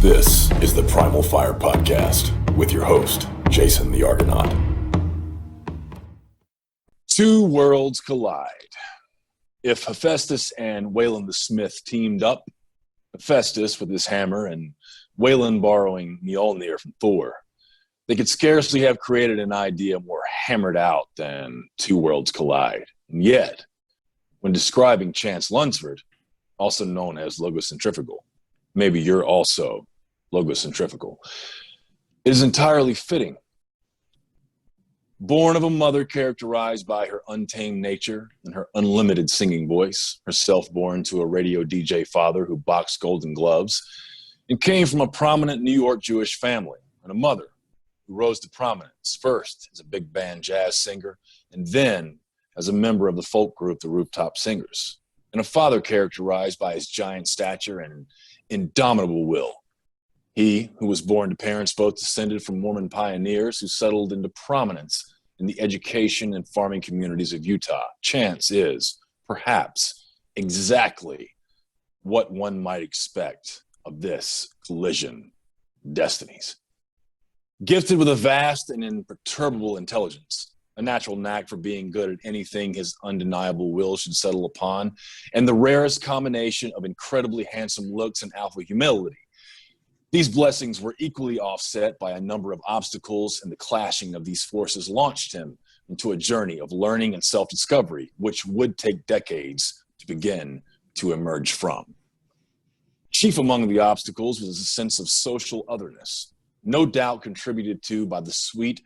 This is the Primal Fire Podcast with your host, Jason the Argonaut. Two worlds collide. If Hephaestus and Wayland the Smith teamed up, Hephaestus with his hammer and Wayland borrowing Mjolnir from Thor, they could scarcely have created an idea more hammered out than Two Worlds Collide. And yet, when describing Chance Lunceford, also known as logocentrifugal, maybe you're also logocentrifugal, it is entirely fitting. Born of a mother characterized by her untamed nature and her unlimited singing voice, herself born to a radio DJ father who boxed Golden Gloves, and came from a prominent New York Jewish family, and a mother who rose to prominence, first as a big band jazz singer, and then as a member of the folk group the Rooftop Singers, and a father characterized by his giant stature and indomitable will. He, who was born to parents both descended from Mormon pioneers who settled into prominence in the education and farming communities of Utah. Chance is, perhaps, exactly what one might expect of this collision of destinies. Gifted with a vast and imperturbable intelligence, a natural knack for being good at anything his undeniable will should settle upon, and the rarest combination of incredibly handsome looks and alpha humility, these blessings were equally offset by a number of obstacles, and the clashing of these forces launched him into a journey of learning and self-discovery, which would take decades to begin to emerge from. Chief among the obstacles was a sense of social otherness, no doubt contributed to by the suite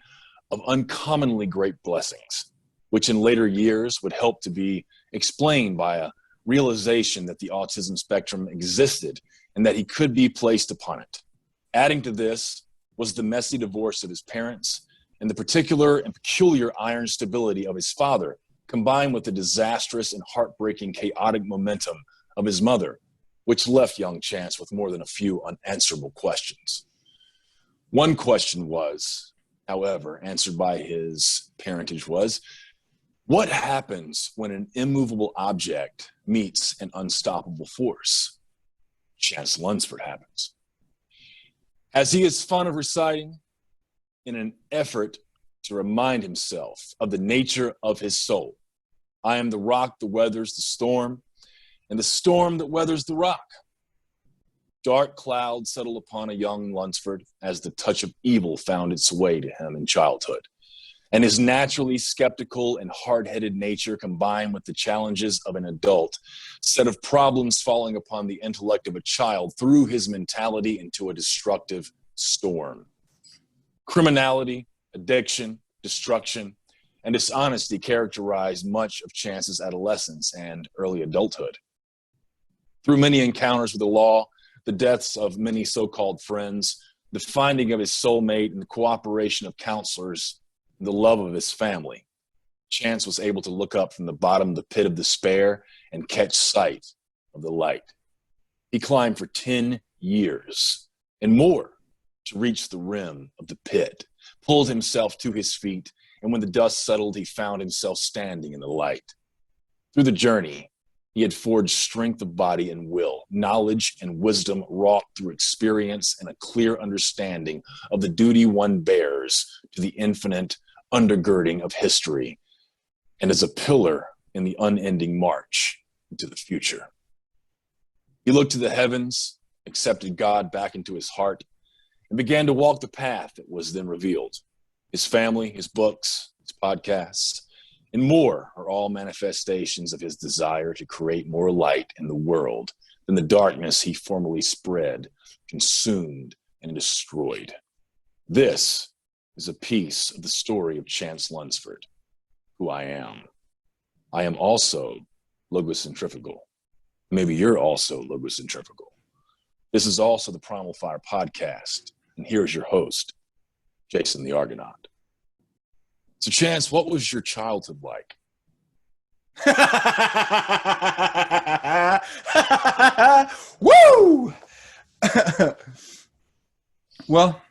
of uncommonly great blessings, which in later years would help to be explained by a realization that the autism spectrum existed and that he could be placed upon it. Adding to this was the messy divorce of his parents and the particular and peculiar iron stability of his father, combined with the disastrous and heartbreaking chaotic momentum of his mother, which left young Chance with more than a few unanswerable questions. One question was, however, answered by his parentage was, what happens when an immovable object meets an unstoppable force? Chance Lunceford happens. As he is fond of reciting, in an effort to remind himself of the nature of his soul, I am the rock that weathers the storm, and the storm that weathers the rock. Dark clouds settled upon a young Lunceford as the touch of evil found its way to him in childhood. And his naturally skeptical and hard-headed nature, combined with the challenges of an adult set of problems falling upon the intellect of a child, threw his mentality into a destructive storm. Criminality, addiction, destruction, and dishonesty characterized much of Chance's adolescence and early adulthood. Through many encounters with the law, the deaths of many so-called friends, the finding of his soulmate, and the cooperation of counselors, the love of his family, Chance was able to look up from the bottom of the pit of despair and catch sight of the light. He climbed for 10 years and more to reach the rim of the pit, pulled himself to his feet, and when the dust settled, he found himself standing in the light. Through the journey, he had forged strength of body and will, knowledge and wisdom wrought through experience and a clear understanding of the duty one bears to the infinite undergirding of history, and as a pillar in the unending march into the future. He looked to the heavens, accepted God back into his heart, and began to walk the path that was then revealed. His family, his books, his podcasts, and more are all manifestations of his desire to create more light in the world than the darkness he formerly spread, consumed, and destroyed. This is a piece of the story of Chance Lunceford, who I am. I am also logocentrifugal. Maybe you're also logocentrifugal. This is also the Primal Fire Podcast, and here's your host, Jason the Argonaut. So Chance, what was your childhood like? Woo! Well,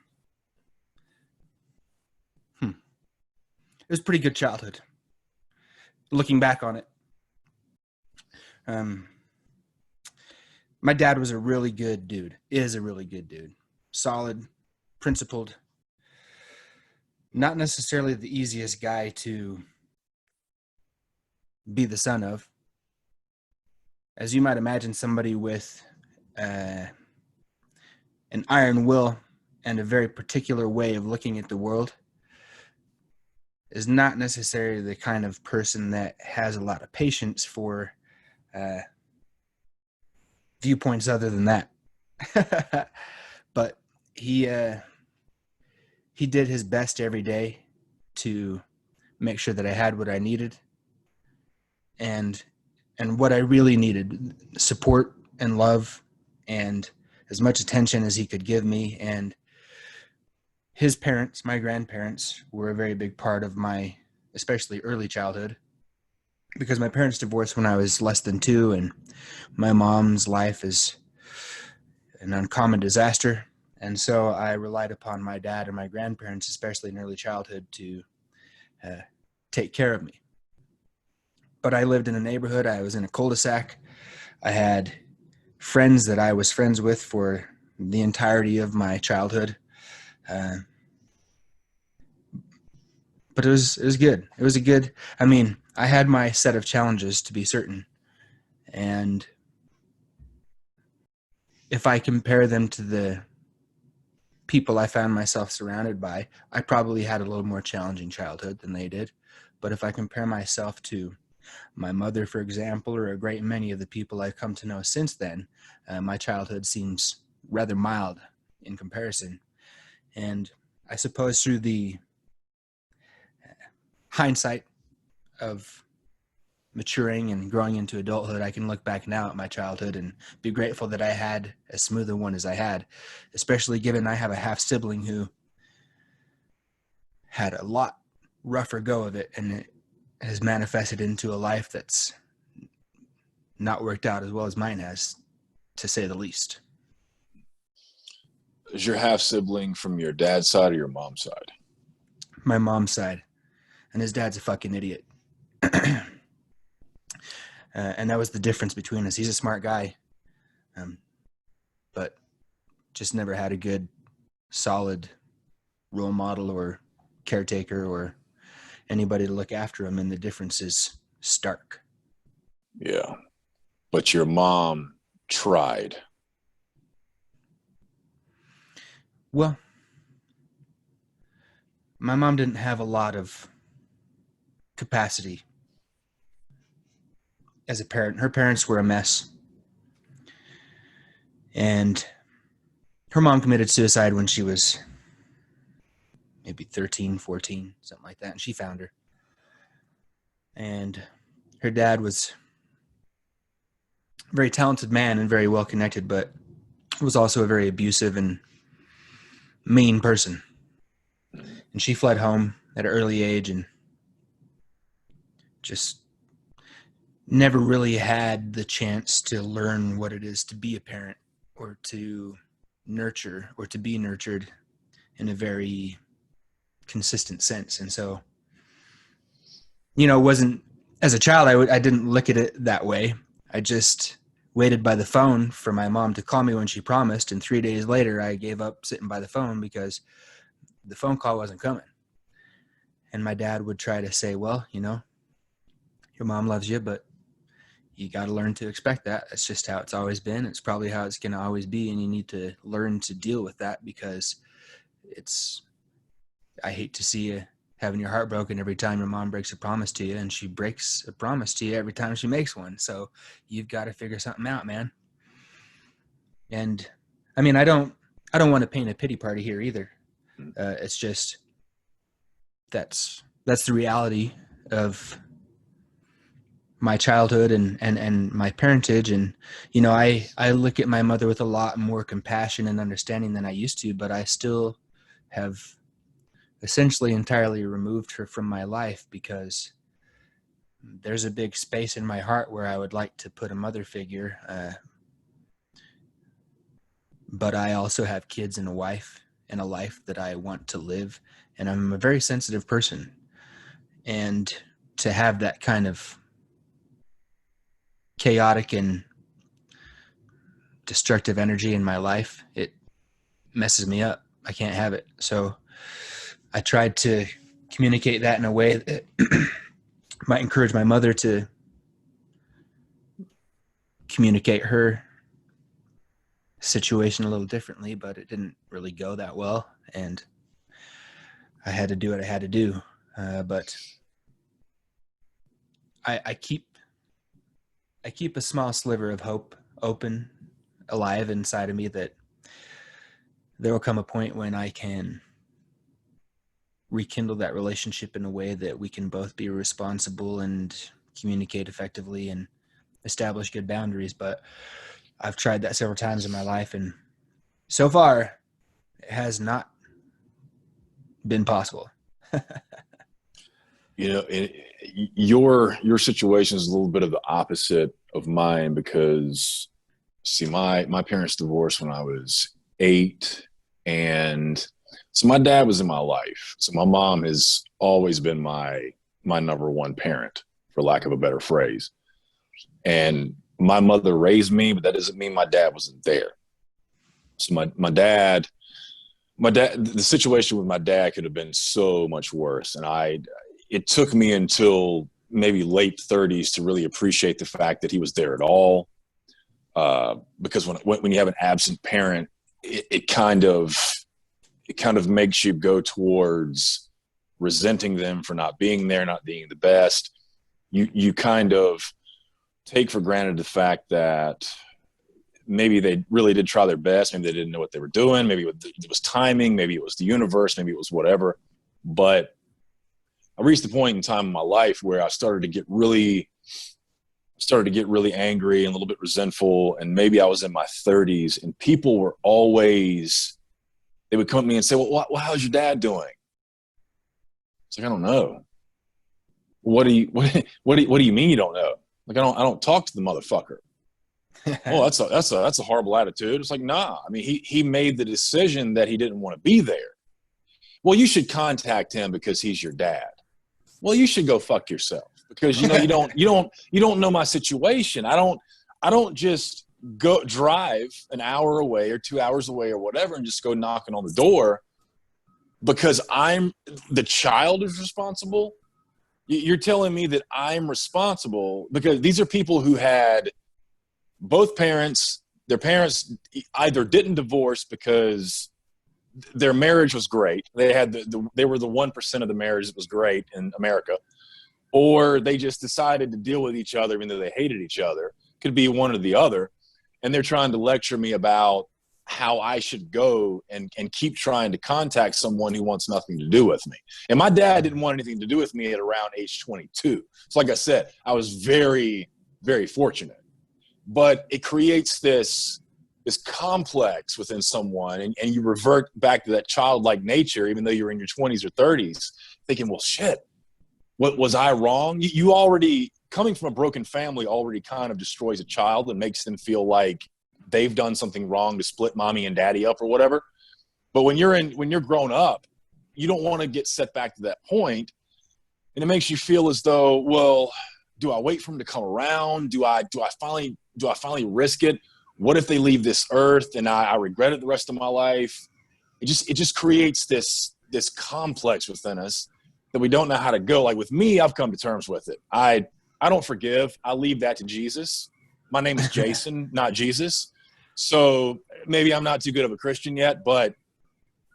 it was a pretty good childhood. Looking back on it, My dad was a really good dude, is a really good dude. Solid, principled, not necessarily the easiest guy to be the son of. As you might imagine, somebody with an iron will and a very particular way of looking at the world is not necessarily the kind of person that has a lot of patience for viewpoints other than that. But he did his best every day to make sure that I had what I needed and what I really needed, support and love and as much attention as he could give me. And his parents, my grandparents, were a very big part of my especially early childhood, because my parents divorced when I was less than 2, and my mom's life is an uncommon disaster. And so I relied upon my dad and my grandparents, especially in early childhood, to take care of me. But I lived in a neighborhood. I was in a cul-de-sac. I had friends that I was friends with for the entirety of my childhood. But it was good. It was a good, I mean, I had my set of challenges, to be certain. And if I compare them to the people I found myself surrounded by, I probably had a little more challenging childhood than they did. But if I compare myself to my mother, for example, or a great many of the people I've come to know since then, my childhood seems rather mild in comparison. And I suppose through the hindsight of maturing and growing into adulthood, I can look back now at my childhood and be grateful that I had as smooth a one as I had, especially given I have a half sibling who had a lot rougher go of it, and it has manifested into a life that's not worked out as well as mine has, to say the least. Is your half sibling from your dad's side or your mom's side? My mom's side, and his dad's a fucking idiot. And that was the difference between us. He's a smart guy, but just never had a good, solid role model or caretaker or anybody to look after him, and the difference is stark. Yeah. But your mom tried. Well, my mom didn't have a lot of capacity as a parent. Her parents were a mess. And her mom committed suicide when she was maybe 13, 14, something like that. And she found her. And her dad was a very talented man and very well connected, but was also a very abusive and mean person. And she fled home at an early age and just never really had the chance to learn what it is to be a parent or to nurture or to be nurtured in a very consistent sense. And so, wasn't, as a child, I didn't look at it that way. I just waited by the phone for my mom to call me when she promised. And 3 days later, I gave up sitting by the phone because the phone call wasn't coming. And my dad would try to say, well, your mom loves you, but you got to learn to expect that. That's just how it's always been. It's probably how it's going to always be. And you need to learn to deal with that, because I hate to see you having your heart broken every time your mom breaks a promise to you, and she breaks a promise to you every time she makes one. So you've got to figure something out, man. And I mean, I don't want to paint a pity party here either. It's just, that's the reality of my childhood and my parentage. And, I look at my mother with a lot more compassion and understanding than I used to, but I still have essentially entirely removed her from my life, because there's a big space in my heart where I would like to put a mother figure. But I also have kids and a wife and a life that I want to live. And I'm a very sensitive person. And to have that kind of chaotic and destructive energy in my life, it messes me up. I can't have it. So I tried to communicate that in a way that might encourage my mother to communicate her situation a little differently, but it didn't really go that well, and I had to do what I had to do. But I keep a small sliver of hope open, alive inside of me, that there will come a point when I can rekindle that relationship in a way that we can both be responsible and communicate effectively and establish good boundaries. But I've tried that several times in my life, and so far it has not been possible. Your situation is a little bit of the opposite of mine, because see, my parents divorced when I was 8, and so my dad was in my life. So my mom has always been my number one parent, for lack of a better phrase. And my mother raised me, but that doesn't mean my dad wasn't there. So my dad, the situation with my dad could have been so much worse. And it took me until maybe late 30s to really appreciate the fact that he was there at all. Because when you have an absent parent, it kind of makes you go towards resenting them for not being there, not being the best. You kind of take for granted the fact that maybe they really did try their best. Maybe they didn't know what they were doing. Maybe it was timing. Maybe it was the universe. Maybe it was whatever. But I reached the point in time in my life where I started to get really angry and a little bit resentful. And maybe I was in my 30s, and people were always, they would come up to me and say, well, how's your dad doing? It's like, I don't know. What do you mean you don't know? Like, I don't talk to the motherfucker. Oh, that's a horrible attitude. It's like, nah. I mean, he made the decision that he didn't want to be there. Well, you should contact him because he's your dad. Well, you should go fuck yourself, because you don't know my situation. I don't just go drive an hour away or 2 hours away or whatever and just go knocking on the door because I'm the child is responsible. You're telling me that I'm responsible, because these are people who had both parents. Their parents either didn't divorce because their marriage was great. They had they were the 1% of the marriage that was great in America, or they just decided to deal with each other even though they hated each other. Could be one or the other. And they're trying to lecture me about how I should go and keep trying to contact someone who wants nothing to do with me. And my dad didn't want anything to do with me at around age 22. So like I said, I was very, very fortunate. But it creates this complex within someone, and you revert back to that childlike nature, even though you're in your 20s or 30s, thinking, well, shit, what was I wrong? You already, coming from a broken family already kind of destroys a child and makes them feel like they've done something wrong to split mommy and daddy up or whatever. But when you're grown up, you don't want to get set back to that point. And it makes you feel as though, well, do I wait for him to come around? Do I finally risk it? What if they leave this earth and I regret it the rest of my life? It just creates this complex within us that we don't know how to go. Like with me, I've come to terms with it. I don't forgive. I leave that to Jesus. My name is Jason, not Jesus. So maybe I'm not too good of a Christian yet, but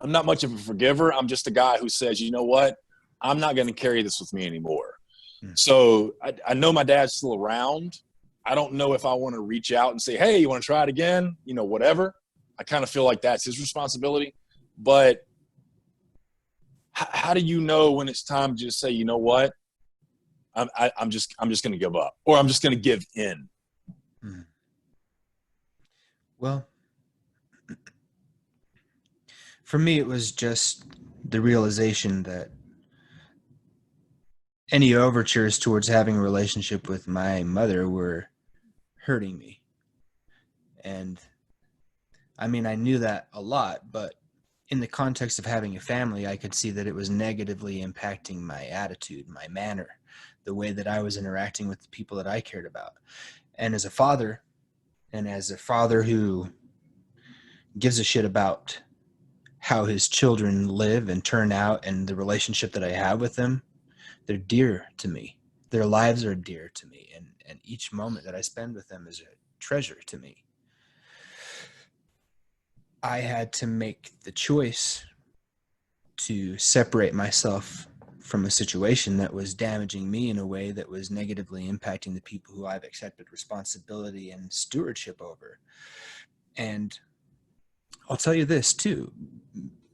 I'm not much of a forgiver. I'm just a guy who says, you know what? I'm not going to carry this with me anymore. So I know my dad's still around. I don't know if I want to reach out and say, hey, you want to try it again? You know, whatever. I kind of feel like that's his responsibility. But how do you know when it's time to just say, you know what? I'm just going to give up, or I'm just going to give in. Well, for me, it was just the realization that any overtures towards having a relationship with my mother were hurting me. And I mean, I knew that a lot, but in the context of having a family, I could see that it was negatively impacting my attitude, my manner, the way that I was interacting with the people that I cared about. And as a father, And as a father who gives a shit about how his children live and turn out and the relationship that I have with them, they're dear to me. Their lives are dear to me. And each moment that I spend with them is a treasure to me. I had to make the choice to separate myself from a situation that was damaging me in a way that was negatively impacting the people who I've accepted responsibility and stewardship over. And I'll tell you this too,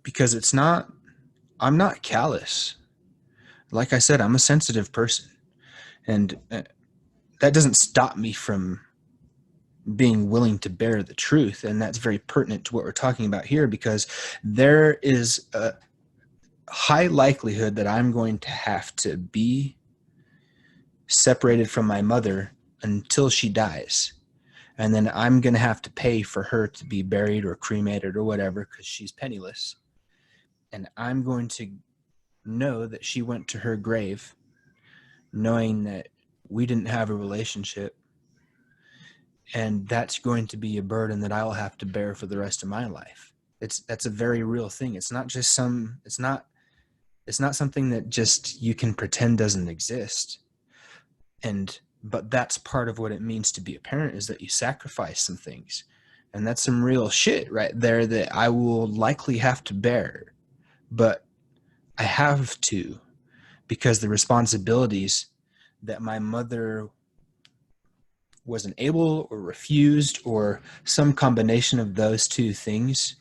because I'm not callous. Like I said, I'm a sensitive person. And that doesn't stop me from being willing to bear the truth. And that's very pertinent to what we're talking about here, because there is a high likelihood that I'm going to have to be separated from my mother until she dies. And then I'm going to have to pay for her to be buried or cremated or whatever, because she's penniless. And I'm going to know that she went to her grave knowing that we didn't have a relationship. And that's going to be a burden that I'll have to bear for the rest of my life. That's a very real thing. It's not something that just you can pretend doesn't exist. But that's part of what it means to be a parent, is that you sacrifice some things. And that's some real shit right there that I will likely have to bear. But I have to, because the responsibilities that my mother wasn't able or refused, or some combination of those two things.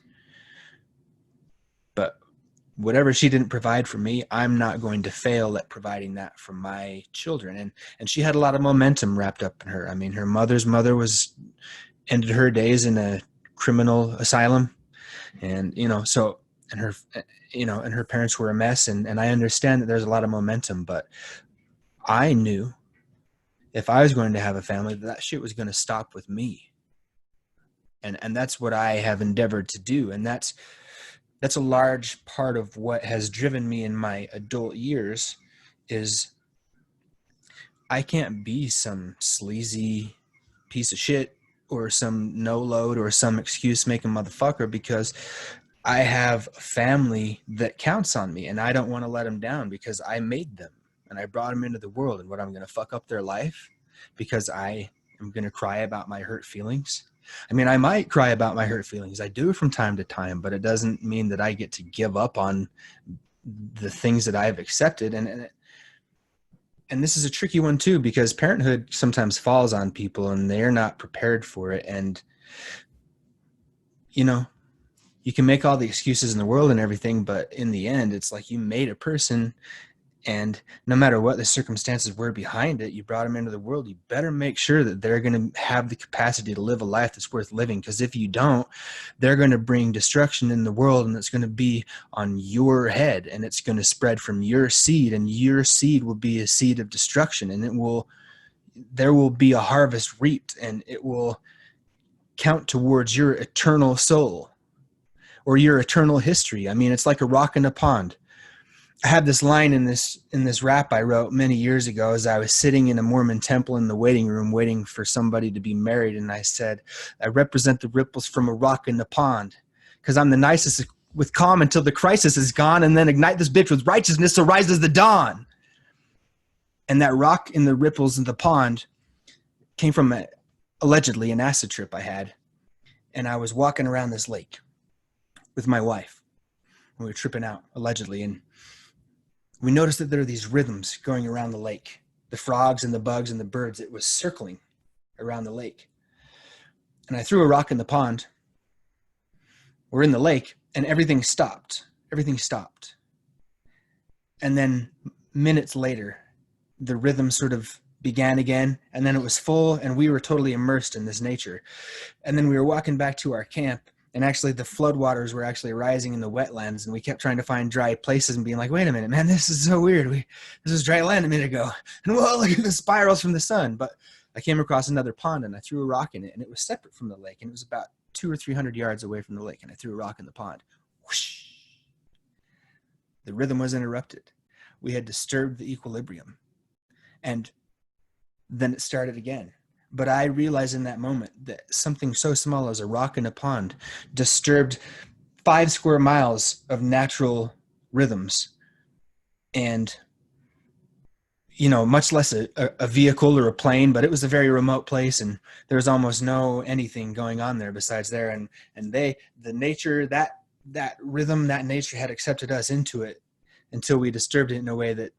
But whatever she didn't provide for me, I'm not going to fail at providing that for my children. And she had a lot of momentum wrapped up in her. I mean, her mother's mother ended her days in a criminal asylum. And, and her parents were a mess. And I understand that there's a lot of momentum, but I knew if I was going to have a family, that shit was going to stop with me. And that's what I have endeavored to do. And that's a large part of what has driven me in my adult years, is I can't be some sleazy piece of shit or some no load or some excuse making motherfucker, because I have a family that counts on me, and I don't want to let them down, because I made them and I brought them into the world. And what, I'm going to fuck up their life because I am going to cry about my hurt feelings? I mean, I might cry about my hurt feelings. I do from time to time, but it doesn't mean that I get to give up on the things that I've accepted. And this is a tricky one too, because parenthood sometimes falls on people and they're not prepared for it. And, you can make all the excuses in the world and everything, but in the end, it's like you made a person, and no matter what the circumstances were behind it, you brought them into the world. You better make sure that they're going to have the capacity to live a life that's worth living, because if you don't, they're going to bring destruction in the world, and it's going to be on your head, and it's going to spread from your seed, and your seed will be a seed of destruction, and there will be a harvest reaped, and it will count towards your eternal soul or your eternal history. I mean, it's like a rock in a pond. I had this line in this rap I wrote many years ago, as I was sitting in a Mormon temple in the waiting room waiting for somebody to be married. And I said, I represent the ripples from a rock in the pond, because I'm the nicest with calm until the crisis is gone, and then ignite this bitch with righteousness so rises the dawn. And that rock in the ripples in the pond came from allegedly an acid trip I had. And I was walking around this lake with my wife. We were tripping out, allegedly, and we noticed that there are these rhythms going around the lake. The frogs and the bugs and the birds, it was circling around the lake. And I threw a rock in the pond. We're in the lake, and everything stopped. Everything stopped. And then minutes later, the rhythm sort of began again, and then it was full, and we were totally immersed in this nature. And then we were walking back to our camp, and actually the floodwaters were actually rising in the wetlands, and we kept trying to find dry places and being like, wait a minute, man, this is so weird. This was dry land a minute ago. And whoa, look at the spirals from the sun. But I came across another pond, and I threw a rock in it, and it was separate from the lake, and it was about 200 or 300 yards away from the lake, and I threw a rock in the pond. Whoosh. The rhythm was interrupted. We had disturbed the equilibrium. And then it started again. But I realized in that moment that something so small as a rock in a pond disturbed 5 square miles of natural rhythms. And, much less a vehicle or a plane, but it was a very remote place, and there was almost no anything going on there besides there. And the nature, that rhythm, that nature had accepted us into it until we disturbed it in a way that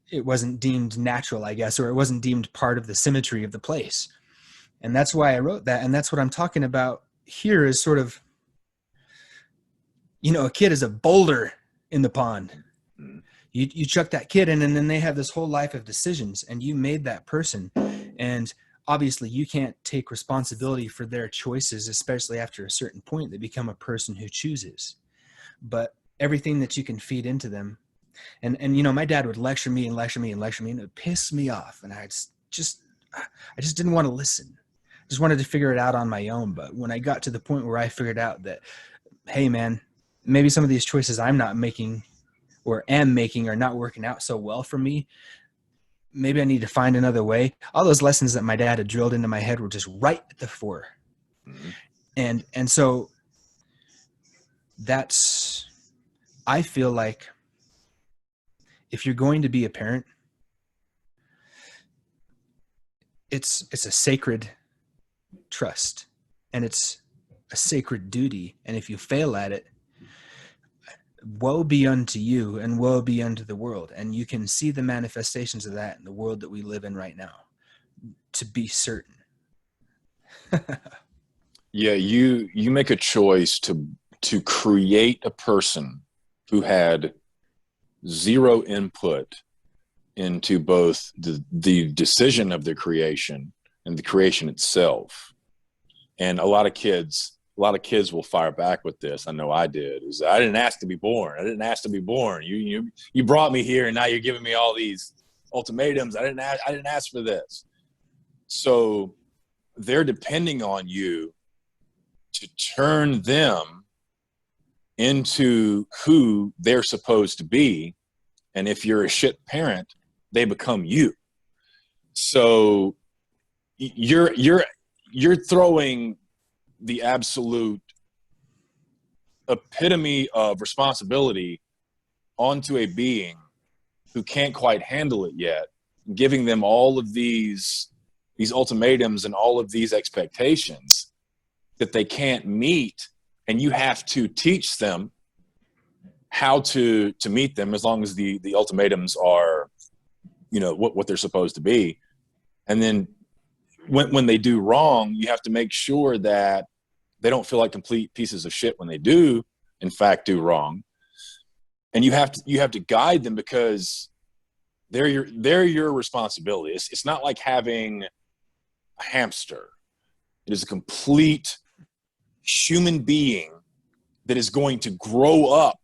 it wasn't deemed natural, I guess, or it wasn't deemed part of the symmetry of the place. And that's why I wrote that. And that's what I'm talking about here is sort of, a kid is a boulder in the pond. You chuck that kid in, and then they have this whole life of decisions, and you made that person. And obviously you can't take responsibility for their choices, especially after a certain point. They become a person who chooses. But everything that you can feed into them, and my dad would lecture me, and it would piss me off, and I just didn't want to listen. I just wanted to figure it out on my own. But when I got to the point where I figured out that, hey man, maybe some of these choices I'm not making or am making are not working out so well for me, maybe I need to find another way. All those lessons that my dad had drilled into my head were just right at the fore. And so I feel like if you're going to be a parent, it's a sacred trust, and it's a sacred duty. And if you fail at it, woe be unto you and woe be unto the world. And you can see the manifestations of that in the world that we live in right now, to be certain. Yeah, you make a choice to create a person who had zero input into both the decision of the creation and the creation itself. And a lot of kids will fire back with this. I know I did. Is I didn't ask to be born. I didn't ask to be born. You brought me here, and now you're giving me all these ultimatums. I didn't ask for this. So they're depending on you to turn them into who they're supposed to be. And if you're a shit parent, they become you. So you're throwing the absolute epitome of responsibility onto a being who can't quite handle it yet, giving them all of these ultimatums and all of these expectations that they can't meet, and you have to teach them how to meet them, as long as the ultimatums are, what they're supposed to be. And then when they do wrong, you have to make sure that they don't feel like complete pieces of shit when they do, in fact, do wrong. And you have to guide them, because they're your responsibility. It's not like having a hamster. It is a complete human being that is going to grow up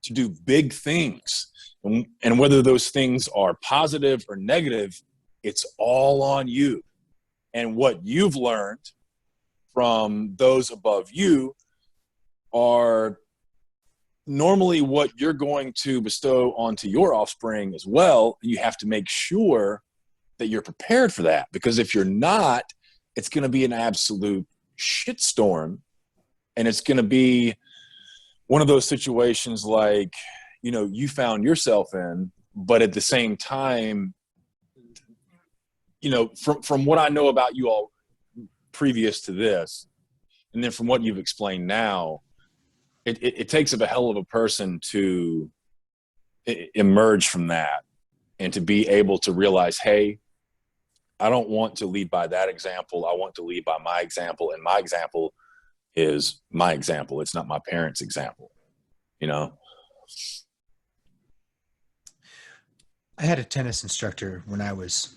to do big things. And whether those things are positive or negative, it's all on you. And what you've learned from those above you are normally what you're going to bestow onto your offspring as well. You have to make sure that you're prepared for that, because if you're not, it's going to be an absolute shitstorm. And it's going to be one of those situations like, you found yourself in, but at the same time, from what I know about you all previous to this, and then from what you've explained now, it takes a hell of a person to emerge from that and to be able to realize, hey, I don't want to lead by that example. I want to lead by my example, and my example is my example. It's not my parents' example, I had a tennis instructor when I was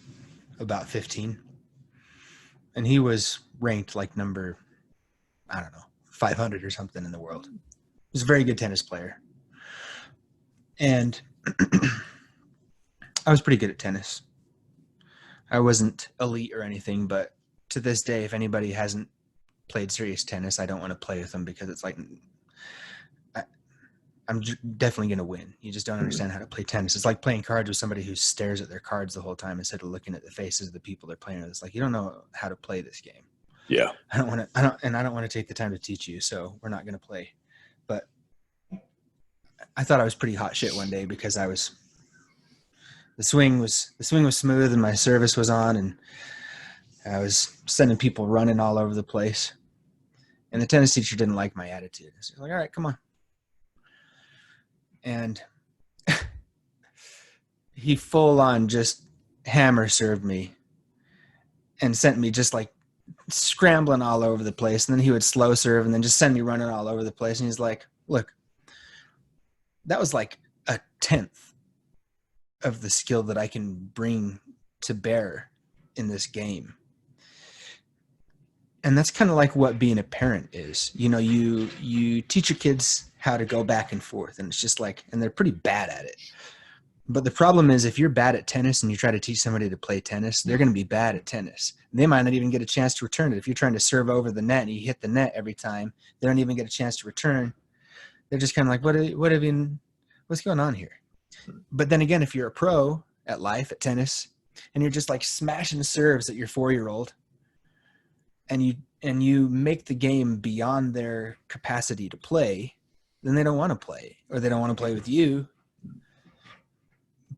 about 15, and he was ranked like number, 500 or something in the world. He was a very good tennis player. And I was pretty good at tennis. I wasn't elite or anything, but to this day, if anybody hasn't played serious tennis, I don't want to play with them, because it's like, definitely going to win. You just don't understand how to play tennis. It's like playing cards with somebody who stares at their cards the whole time instead of looking at the faces of the people they're playing with. It's like, you don't know how to play this game. Yeah. I don't want to take the time to teach you. So we're not going to play. But I thought I was pretty hot shit one day because the swing was smooth and my service was on, and I was sending people running all over the place. And the tennis teacher didn't like my attitude. So he's like, all right, come on. And he full on just hammer served me and sent me just like scrambling all over the place. And then he would slow serve and then just send me running all over the place. And he's like, look, that was like a 10th of the skill that I can bring to bear in this game. And that's kind of like what being a parent is. You know, you teach your kids how to go back and forth, and it's just like, and they're pretty bad at it. But the problem is, if you're bad at tennis and you try to teach somebody to play tennis, they're going to be bad at tennis. They might not even get a chance to return it. If you're trying to serve over the net and you hit the net every time, they don't even get a chance to return. They're just kind of like, what's going on here? But then again, if you're a pro at life, at tennis, and you're just like smashing serves at your 4-year-old, and you make the game beyond their capacity to play, then they don't want to play, or they don't want to play with you.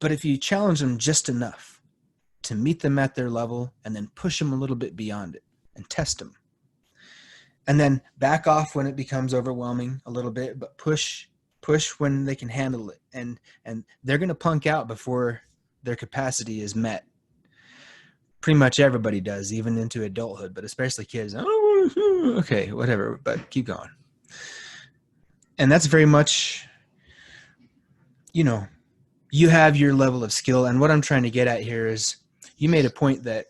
But if you challenge them just enough to meet them at their level and then push them a little bit beyond it and test them, and then back off when it becomes overwhelming a little bit, but push when they can handle it, and they're going to punk out before their capacity is met. Pretty much everybody does, even into adulthood, but especially kids. Oh, okay, whatever, but keep going. And that's very much, you know, you have your level of skill. And what I'm trying to get at here is, you made a point that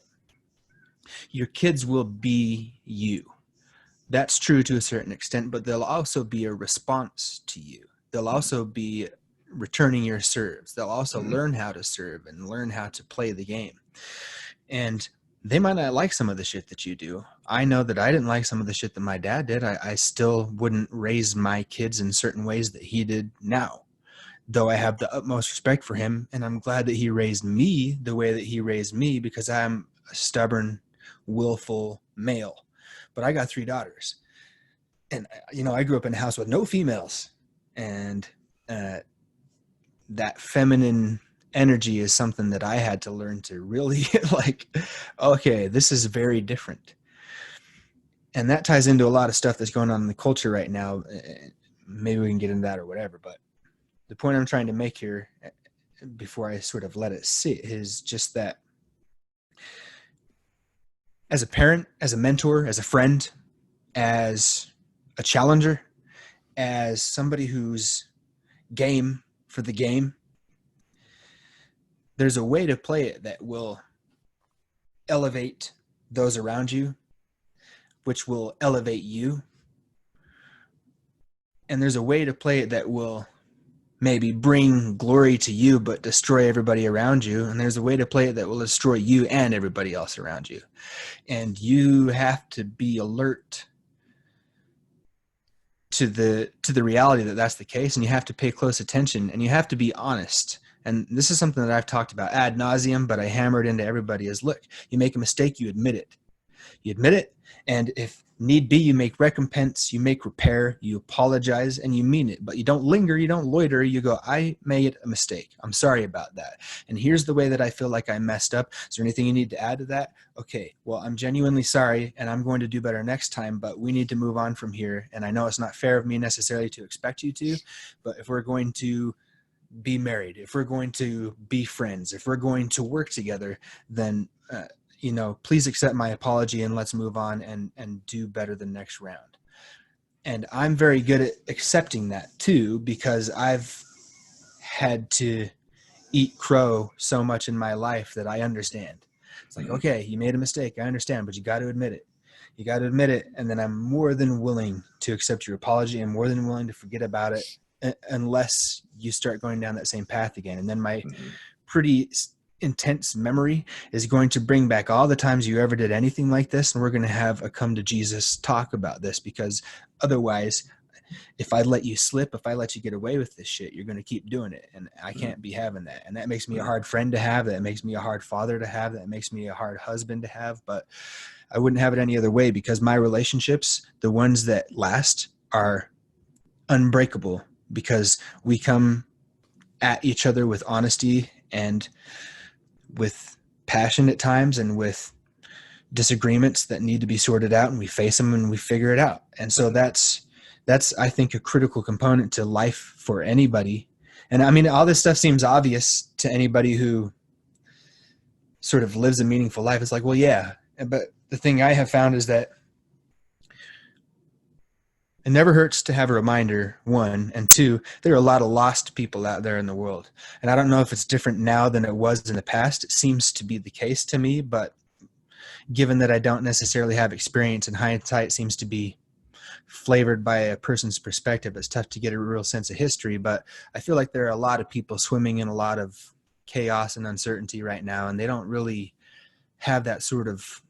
your kids will be you. That's true to a certain extent, but they'll also be a response to you. They'll also be returning your serves. They'll also learn how to serve and learn how to play the game. And they might not like some of the shit that you do. I know that I didn't like some of the shit that my dad did. I still wouldn't raise my kids in certain ways that he did now, though I have the utmost respect for him. And I'm glad that he raised me the way that he raised me, because I'm a stubborn, willful male. But I got 3 daughters. And, you know, I grew up in a house with no females. And that feminine energy is something that I had to learn to really like, okay, this is very different. And that ties into a lot of stuff that's going on in the culture right now. Maybe we can get into that or whatever. But the point I'm trying to make here, before I sort of let it sit, is just that as a parent, as a mentor, as a friend, as a challenger, as somebody who's game for the game, there's a way to play it that will elevate those around you, which will elevate you. And there's a way to play it that will maybe bring glory to you, but destroy everybody around you. And there's a way to play it that will destroy you and everybody else around you. And you have to be alert to the reality that that's the case. And you have to pay close attention, and you have to be honest. And this is something that I've talked about ad nauseum, but I hammered into everybody is, look, you make a mistake, you admit it. You admit it. And if need be, you make recompense, you make repair, you apologize, and you mean it. But you don't linger, you don't loiter. You go, I made a mistake. I'm sorry about that. And here's the way that I feel like I messed up. Is there anything you need to add to that? Okay, well, I'm genuinely sorry, and I'm going to do better next time, but we need to move on from here. And I know it's not fair of me necessarily to expect you to, but if we're going to be married, if we're going to be friends, if we're going to work together, then you know, please accept my apology and let's move on and do better the next round. And I'm very good at accepting that too, because I've had to eat crow so much in my life that I understand. It's like, okay, you made a mistake. I understand, but you got to admit it. You got to admit it. And then I'm more than willing to accept your apology and more than willing to forget about it, unless you start going down that same path again. And then my pretty intense memory is going to bring back all the times you ever did anything like this, and we're going to have a come to Jesus talk about this, because otherwise if I let you slip, if I let you get away with this shit, you're going to keep doing it. And I can't be having that. And that makes me a hard friend to have. That makes me a hard father to have. That makes me a hard husband to have. But I wouldn't have it any other way, because my relationships, the ones that last, are unbreakable, because we come at each other with honesty and with passion at times, and with disagreements that need to be sorted out, and we face them and we figure it out. And so that's I think a critical component to life for anybody. And I mean, all this stuff seems obvious to anybody who sort of lives a meaningful life. It's like, well, yeah, but the thing I have found is that it never hurts to have a reminder, one, and two, there are a lot of lost people out there in the world. And I don't know if it's different now than it was in the past. It seems to be the case to me, but given that I don't necessarily have experience, and hindsight seems to be flavored by a person's perspective, it's tough to get a real sense of history. But I feel like there are a lot of people swimming in a lot of chaos and uncertainty right now, and they don't really have that sort of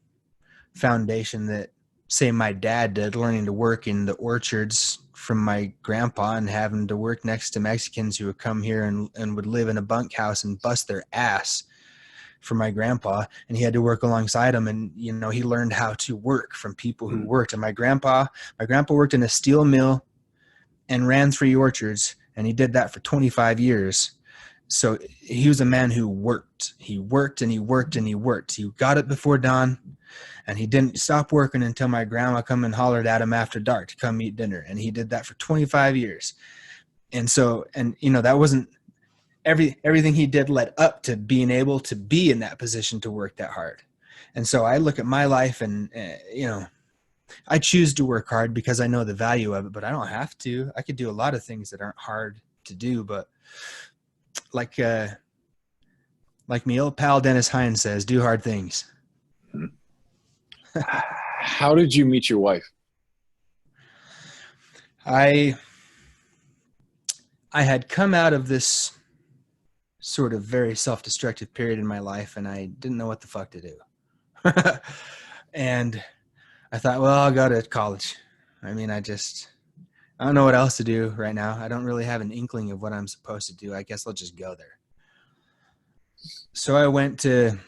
foundation that, say, my dad did, learning to work in the orchards from my grandpa and having to work next to Mexicans who would come here and would live in a bunkhouse and bust their ass for my grandpa. And he had to work alongside him. And, you know, he learned how to work from people who worked. And my grandpa worked in a steel mill and ran 3 orchards. And he did that for 25 years. So he was a man who worked. He worked and he worked and he worked. He got up before dawn, and he didn't stop working until my grandma come and hollered at him after dark to come eat dinner. And he did that for 25 years. And so, and you know, that wasn't everything he did led up to being able to be in that position to work that hard. And so I look at my life and, you know, I choose to work hard because I know the value of it, but I don't have to. I could do a lot of things that aren't hard to do, but like my old pal Dennis Hines says, do hard things. How did you meet your wife? I had come out of this sort of very self-destructive period in my life, and I didn't know what the fuck to do. And I thought, well, I'll go to college. I mean, I don't know what else to do right now. I don't really have an inkling of what I'm supposed to do. I guess I'll just go there. So I went to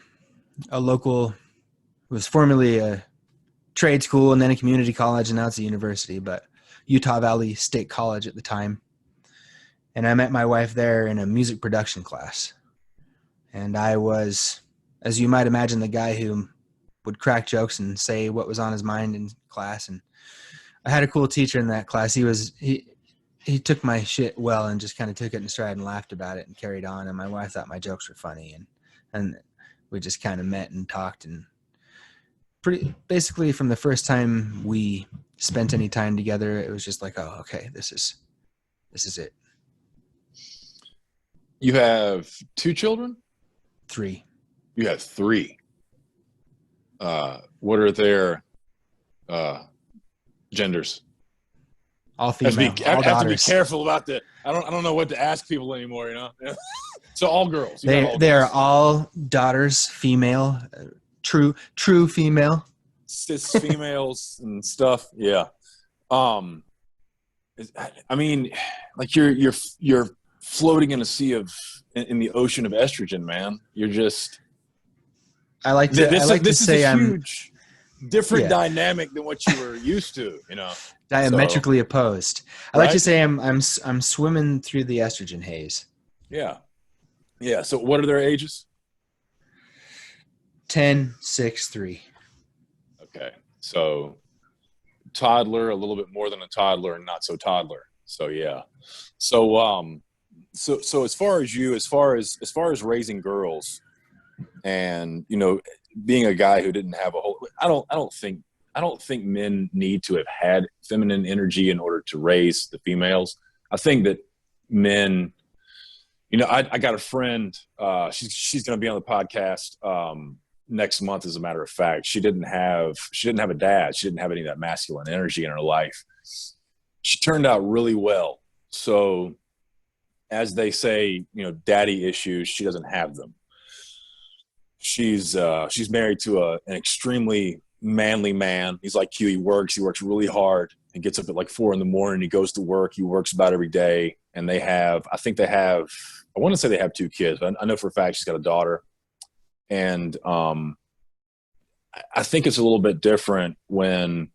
a local, it was formerly a trade school and then a community college, and now it's a university, but Utah Valley State College at the time. And I met my wife there in a music production class. And I was, as you might imagine, the guy who would crack jokes and say what was on his mind in class. And I had a cool teacher in that class. He took my shit well and just kind of took it in stride and laughed about it and carried on. And my wife thought my jokes were funny. And we just kind of met and talked, and basically from the first time we spent any time together, it was just like, oh, okay, this is it. You have 2 children? 3. You have 3. What are their genders? All female. I have to be careful about that. I don't know what to ask people anymore, you know? So all girls. They are all daughters, female, true female. Cis females and stuff. Yeah. I mean, like you're floating in a sea in the ocean of estrogen, man. You're just. I like to say I'm huge, different dynamic than what you were used to, you know. Diametrically opposed. I like to say I'm swimming through the estrogen haze. Yeah. Yeah. So what are their ages? 10, 6, 3. Okay. So toddler, a little bit more than a toddler, and not so toddler. So yeah. So so as far as raising girls, and you know, being a guy who didn't have a whole, I don't think men need to have had feminine energy in order to raise the females. I think that men, you know, I got a friend, she's going to be on the podcast next month. As a matter of fact, she didn't have a dad. She didn't have any of that masculine energy in her life. She turned out really well. So as they say, you know, daddy issues, she doesn't have them. She's married to an extremely manly man. He's like you. He works really hard. He gets up at like 4 a.m. He goes to work. He works about every day. And I want to say they have 2 kids, but I know for a fact she's got a daughter. And I think it's a little bit different when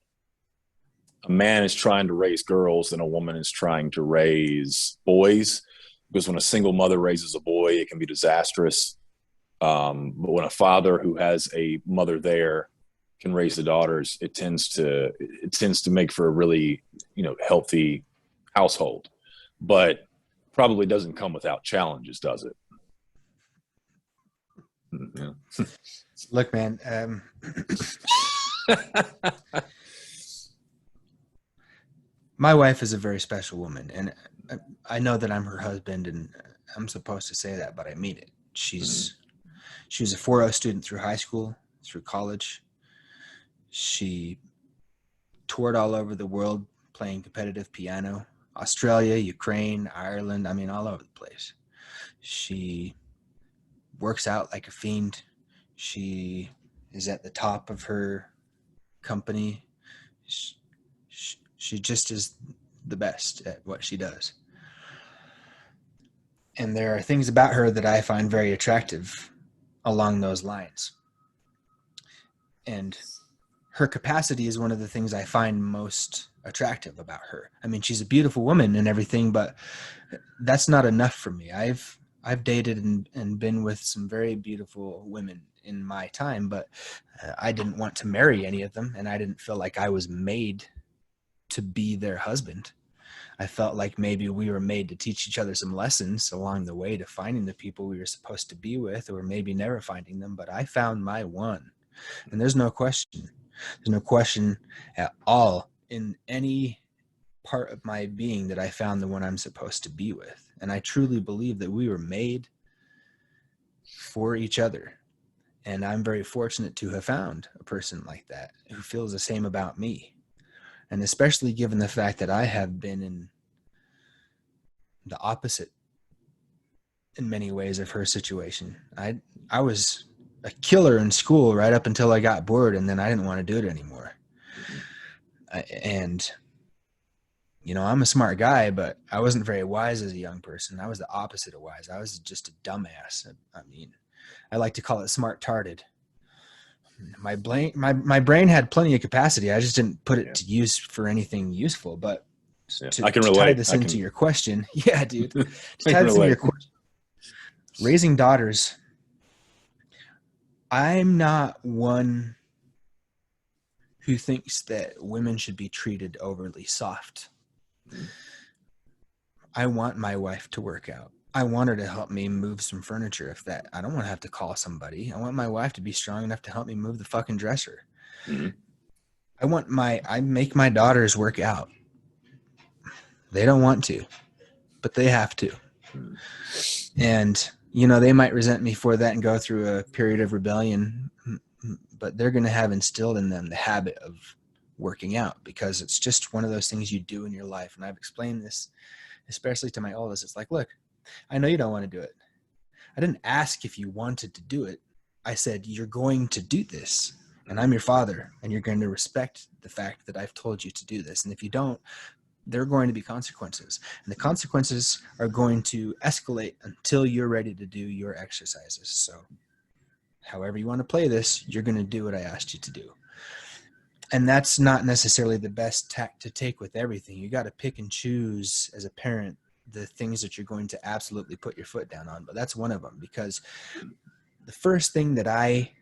a man is trying to raise girls than a woman is trying to raise boys. Because when a single mother raises a boy, it can be disastrous. But when a father who has a mother there can raise the daughters, it tends to make for a really, healthy household. But probably doesn't come without challenges, does it? Yeah. Look, man, my wife is a very special woman, and I know that I'm her husband, and I'm supposed to say that, but I mean it. She was a 4.0 student through high school, through college. She toured all over the world playing competitive piano, Australia, Ukraine, Ireland, all over the place. She works out like a fiend. She is at the top of her company. She just is the best at what she does. And there are things about her that I find very attractive along those lines. And her capacity is one of the things I find most attractive about her. She's a beautiful woman and everything, but that's not enough for me. I've dated and been with some very beautiful women in my time, but I didn't want to marry any of them, and I didn't feel like I was made to be their husband. I felt like maybe we were made to teach each other some lessons along the way to finding the people we were supposed to be with, or maybe never finding them, but I found my one. And there's no question at all in any part of my being that I found the one I'm supposed to be with. And I truly believe that we were made for each other. And I'm very fortunate to have found a person like that who feels the same about me. And especially given the fact that I have been in the opposite in many ways of her situation. I was a killer in school right up until I got bored, and then I didn't want to do it anymore. I'm a smart guy, but I wasn't very wise as a young person. I was the opposite of wise. I was just a dumbass. I like to call it smart-tarded. My brain had plenty of capacity. I just didn't put it to use for anything useful. But I can relate. Tie this into your question, yeah, dude. To tie this into your question, raising daughters. I'm not one who thinks that women should be treated overly soft. I want my wife to work out. I want her to help me move some furniture. I don't want to have to call somebody. I want my wife to be strong enough to help me move the fucking dresser. Mm-hmm. I make my daughters work out. They don't want to, but they have to. And, they might resent me for that and go through a period of rebellion, but they're going to have instilled in them the habit of working out, because it's just one of those things you do in your life. And I've explained this, especially to my oldest. It's like, look, I know you don't want to do it. I didn't ask if you wanted to do it. I said, you're going to do this, and I'm your father, and you're going to respect the fact that I've told you to do this. And if you don't, there are going to be consequences, and the consequences are going to escalate until you're ready to do your exercises. So however you want to play this, you're going to do what I asked you to do. And that's not necessarily the best tack to take with everything. You got to pick and choose as a parent the things that you're going to absolutely put your foot down on. But that's one of them, because the first thing that I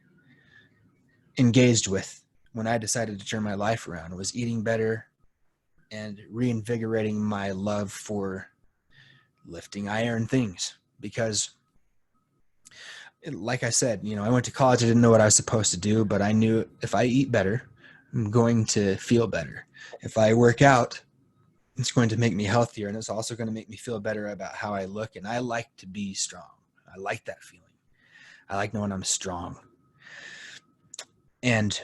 engaged with when I decided to turn my life around was eating better and reinvigorating my love for lifting iron things. Because like I said, I went to college. I didn't know what I was supposed to do, but I knew if I eat better, I'm going to feel better. If I work out, it's going to make me healthier, and it's also going to make me feel better about how I look. And I like to be strong. I like that feeling. I like knowing I'm strong. And,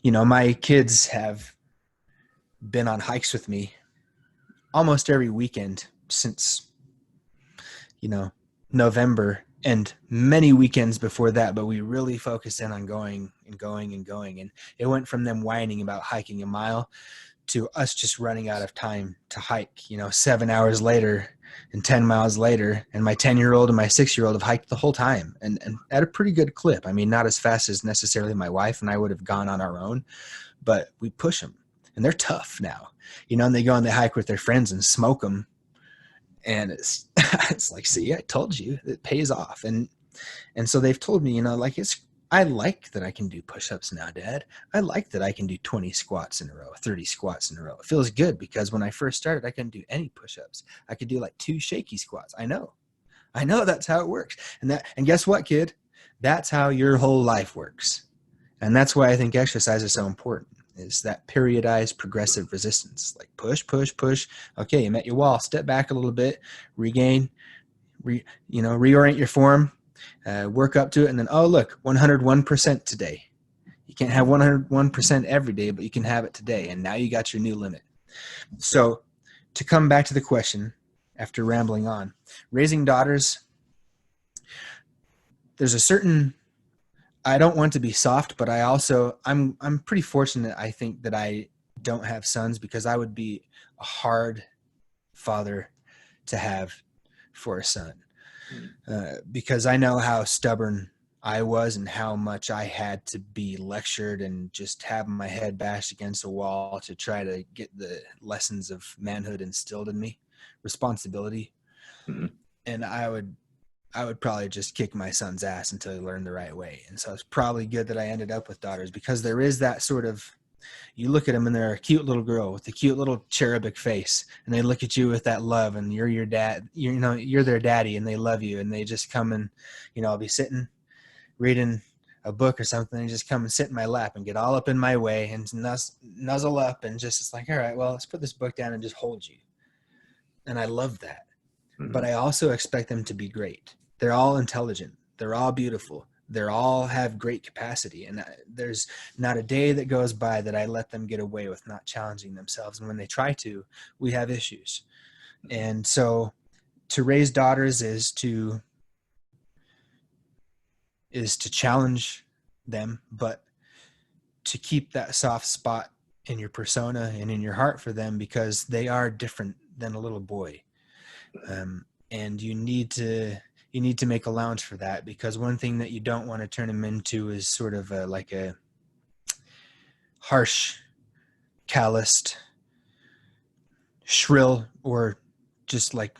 my kids have been on hikes with me almost every weekend since, November, and many weekends before that, but we really focused in on going. And it went from them whining about hiking a mile to us just running out of time to hike, 7 hours later and 10 miles later. And my 10-year-old and my 6-year-old have hiked the whole time and at a pretty good clip. I mean, not as fast as necessarily my wife and I would have gone on our own, but we push them and they're tough now, and they go and they hike with their friends and smoke them. And it's, it's like, see, I told you it pays off. And so they've told me, I like that I can do push-ups now, Dad. I like that I can do 20 squats in a row, 30 squats in a row. It feels good because when I first started, I couldn't do any push-ups. I could do like 2 shaky squats. I know that's how it works. And guess what, kid? That's how your whole life works. And that's why I think exercise is so important, is that periodized progressive resistance. Like push, push, push. Okay, you met your wall. Step back a little bit, regain, reorient your form. Work up to it, and then, oh, look, 101% today. You can't have 101% every day, but you can have it today, and now you got your new limit. So to come back to the question, after rambling on, raising daughters, there's a certain, I don't want to be soft, but I'm pretty fortunate, I think, that I don't have sons, because I would be a hard father to have for a son. Because I know how stubborn I was and how much I had to be lectured and just have my head bashed against a wall to try to get the lessons of manhood instilled in me, responsibility. Mm-hmm. And I would probably just kick my son's ass until he learned the right way. And so it's probably good that I ended up with daughters, because there is that sort of, you look at them and they're a cute little girl with a cute little cherubic face, and they look at you with that love, and you're your dad, you're their daddy, and they love you, and they just come and, I'll be sitting reading a book or something, and just come and sit in my lap and get all up in my way and nuzzle up, and just, it's like, all right, well, let's put this book down and just hold you. And I love that. Mm-hmm. But I also expect them to be great. They're all intelligent. They're all beautiful. They're all have great capacity. And there's not a day that goes by that I let them get away with not challenging themselves. And when they try to, we have issues. And so to raise daughters is to challenge them, but to keep that soft spot in your persona and in your heart for them, because they are different than a little boy. And you need to make allowance for that, because one thing that you don't want to turn them into is sort of like a harsh, calloused, shrill, or just like,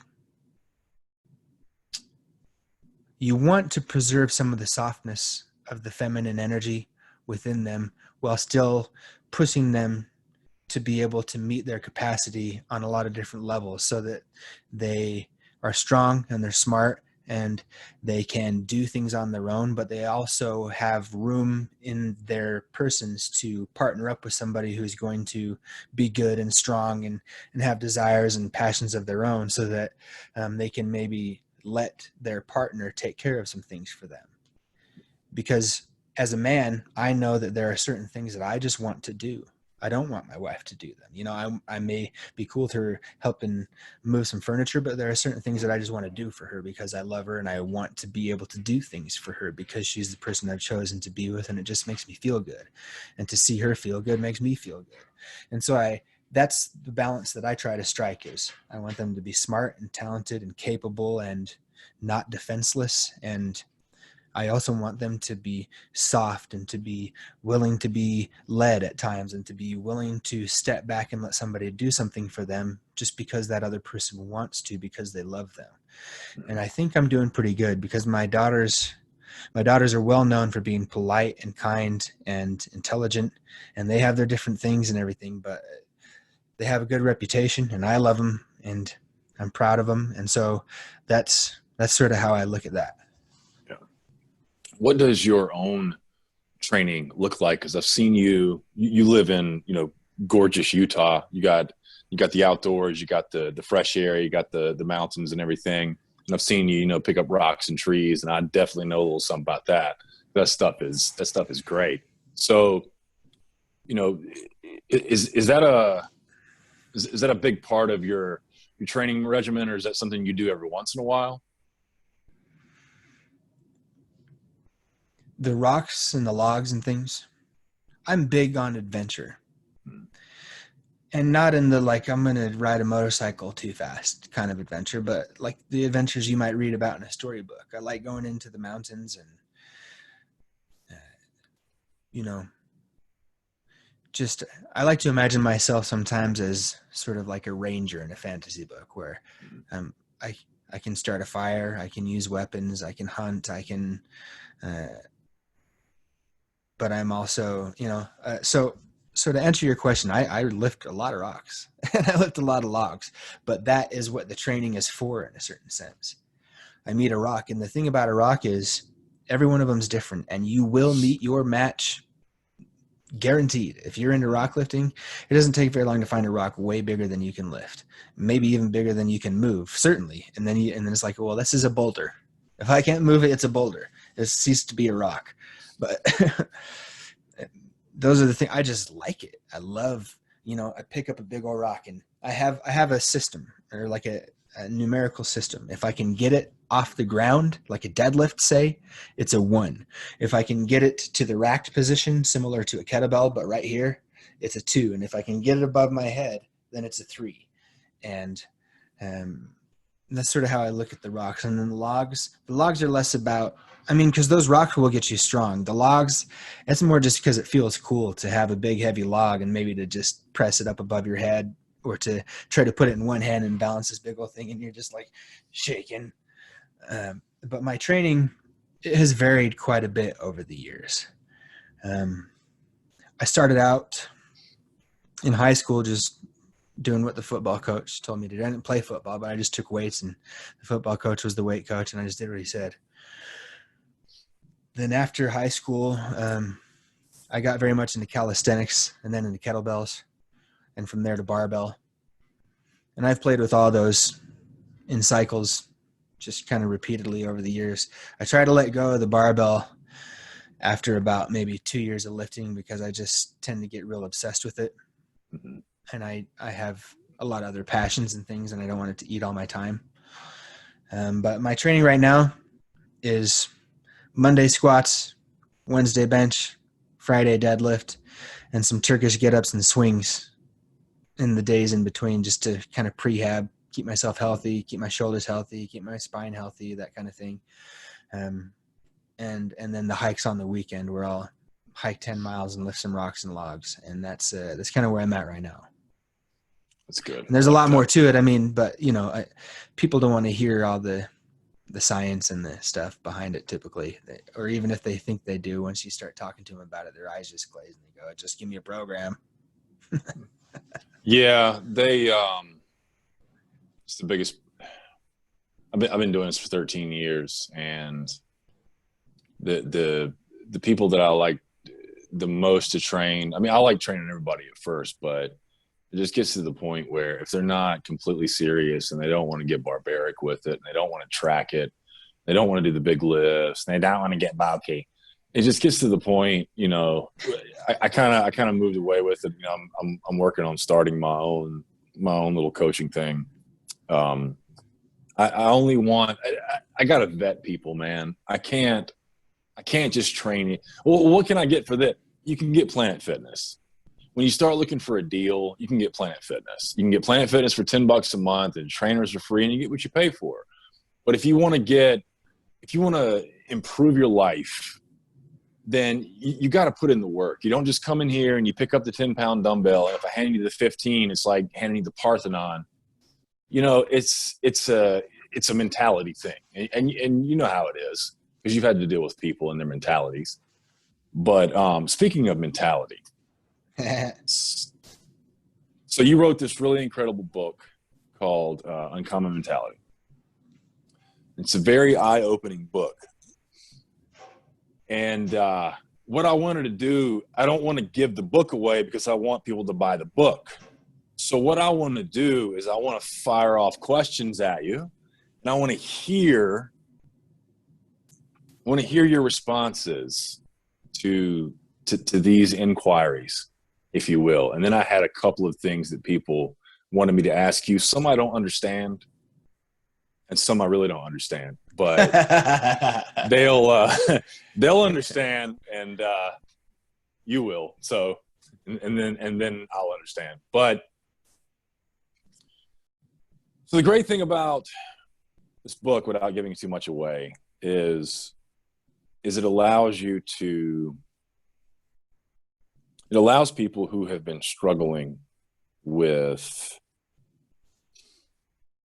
you want to preserve some of the softness of the feminine energy within them while still pushing them to be able to meet their capacity on a lot of different levels, so that they are strong and they're smart and they can do things on their own, but they also have room in their persons to partner up with somebody who's going to be good and strong and have desires and passions of their own, so that they can maybe let their partner take care of some things for them. Because as a man, I know that there are certain things that I just want to do. I don't want my wife to do them. I may be cool with her helping move some furniture, but there are certain things that I just want to do for her because I love her and I want to be able to do things for her because she's the person I've chosen to be with, and it just makes me feel good. And to see her feel good makes me feel good. And so that's the balance that I try to strike. Is I want them to be smart and talented and capable and not defenseless, and I also want them to be soft and to be willing to be led at times and to be willing to step back and let somebody do something for them just because that other person wants to, because they love them. And I think I'm doing pretty good, because my daughters are well known for being polite and kind and intelligent, and they have their different things and everything, but they have a good reputation, and I love them and I'm proud of them. And so that's sort of how I look at that. What does your own training look like? Because I've seen you live in, gorgeous Utah. You got the outdoors, you got the fresh air, you got the mountains and everything. And I've seen you, pick up rocks and trees, and I definitely know a little something about that. That stuff is great. So, is that a big part of your training regimen, or is that something you do every once in a while? The rocks and the logs and things, I'm big on adventure. And not in the like I'm gonna ride a motorcycle too fast kind of adventure, but like the adventures you might read about in a storybook. I like going into the mountains and you know, just I like to imagine myself sometimes as sort of like a ranger in a fantasy book where um, I I can start a fire, I can use weapons, I can hunt, I can, uh, but I'm also so to answer your question, I lift a lot of rocks and I lift a lot of logs, but that is what the training is for in a certain sense. I meet a rock, and the thing about a rock is every one of them is different, and you will meet your match guaranteed. If you're into rock lifting, it doesn't take very long to find a rock way bigger than you can lift, maybe even bigger than you can move, certainly. And then it's like, well, this is a boulder. If I can't move it, it's a boulder. It ceased to be a rock. But those are the things. I just like it. I love, I pick up a big old rock, and I have a system, or like a numerical system. If I can get it off the ground, like a deadlift, say, it's a 1. If I can get it to the racked position, similar to a kettlebell, but right here, it's a 2. And if I can get it above my head, then it's a 3. And that's sort of how I look at the rocks. And then the logs are less about, because those rocks will get you strong. The logs, it's more just because it feels cool to have a big, heavy log and maybe to just press it up above your head, or to try to put it in one hand and balance this big old thing, and you're just like shaking. But my training has varied quite a bit over the years. I started out in high school just doing what the football coach told me to do. I didn't play football, but I just took weights, and the football coach was the weight coach, and I just did what he said. Then after high school, I got very much into calisthenics, and then into kettlebells, and from there to barbell. And I've played with all those in cycles, just kind of repeatedly over the years. I try to let go of the barbell after about maybe 2 years of lifting, because I just tend to get real obsessed with it. Mm-hmm. And I have a lot of other passions and things, and I don't want it to eat all my time. But my training right now is Monday squats, Wednesday bench, Friday deadlift, and some Turkish get-ups and swings in the days in between, just to kind of prehab, keep myself healthy, keep my shoulders healthy, keep my spine healthy, that kind of thing. And then the hikes on the weekend, where I'll hike 10 miles and lift some rocks and logs. And that's kind of where I'm at right now. That's good. And there's a lot more to it. But people don't want to hear all the science and the stuff behind it typically, or even if they think they do, once you start talking to them about it, their eyes just glaze and they go, just give me a program. Yeah, it's the biggest. I've been doing this for 13 years, and the people that I like the most to train. I like training everybody at first, but it just gets to the point where if they're not completely serious and they don't want to get barbaric with it, and they don't want to track it, they don't want to do the big lifts, and they don't want to get bulky. It just gets to the point, I kind of moved away with it. I'm working on starting my own little coaching thing. I only want, I got to vet people, man. I can't just train it. Well, what can I get for that? You can get Planet Fitness. When you start looking for a deal, you can get Planet Fitness. You can get Planet Fitness for $10 a month, and trainers are free, and you get what you pay for. But if you want to improve your life, then you got to put in the work. You don't just come in here and you pick up the 10-pound dumbbell, and if I hand you the 15, it's like handing you the Parthenon. It's a mentality thing, and you know how it is, because you've had to deal with people and their mentalities. But speaking of mentality, so you wrote this really incredible book called Uncommon Mentality. It's a very eye-opening book. And what I wanted to do, I don't want to give the book away because I want people to buy the book. So what I want to do is I want to fire off questions at you, and I want to hear your responses to these inquiries, if you will. And then I had a couple of things that people wanted me to ask you. Some I don't understand, and some I really don't understand. But they'll understand, and you will. So, and then I'll understand. But So the great thing about this book, without giving too much away, is it allows people who have been struggling with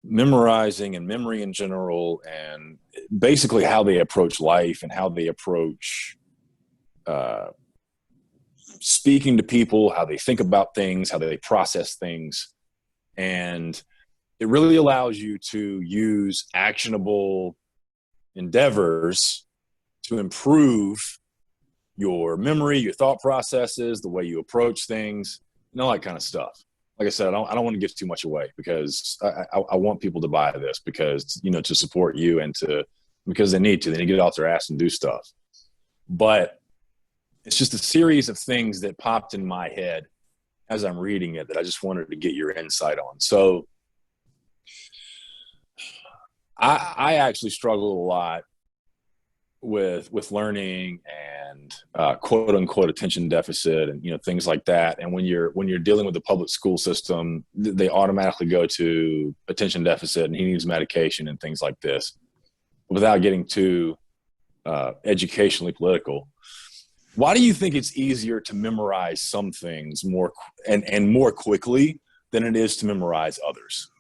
memorizing and memory in general, and basically how they approach life and how they approach speaking to people, how they think about things, how they process things. And it really allows you to use actionable endeavors to improve your memory, your thought processes, the way you approach things, and all that kind of stuff. Like I said, I don't want to give too much away, because I want people to buy this, because, to support you, and because they need to get off their ass and do stuff. But it's just a series of things that popped in my head as I'm reading it that I just wanted to get your insight on. So I actually struggle a lot with learning and quote unquote attention deficit, and things like that. And when you're dealing with the public school system, they automatically go to attention deficit and he needs medication and things like this. Without getting too educationally political, why do you think it's easier to memorize some things more quickly than it is to memorize others?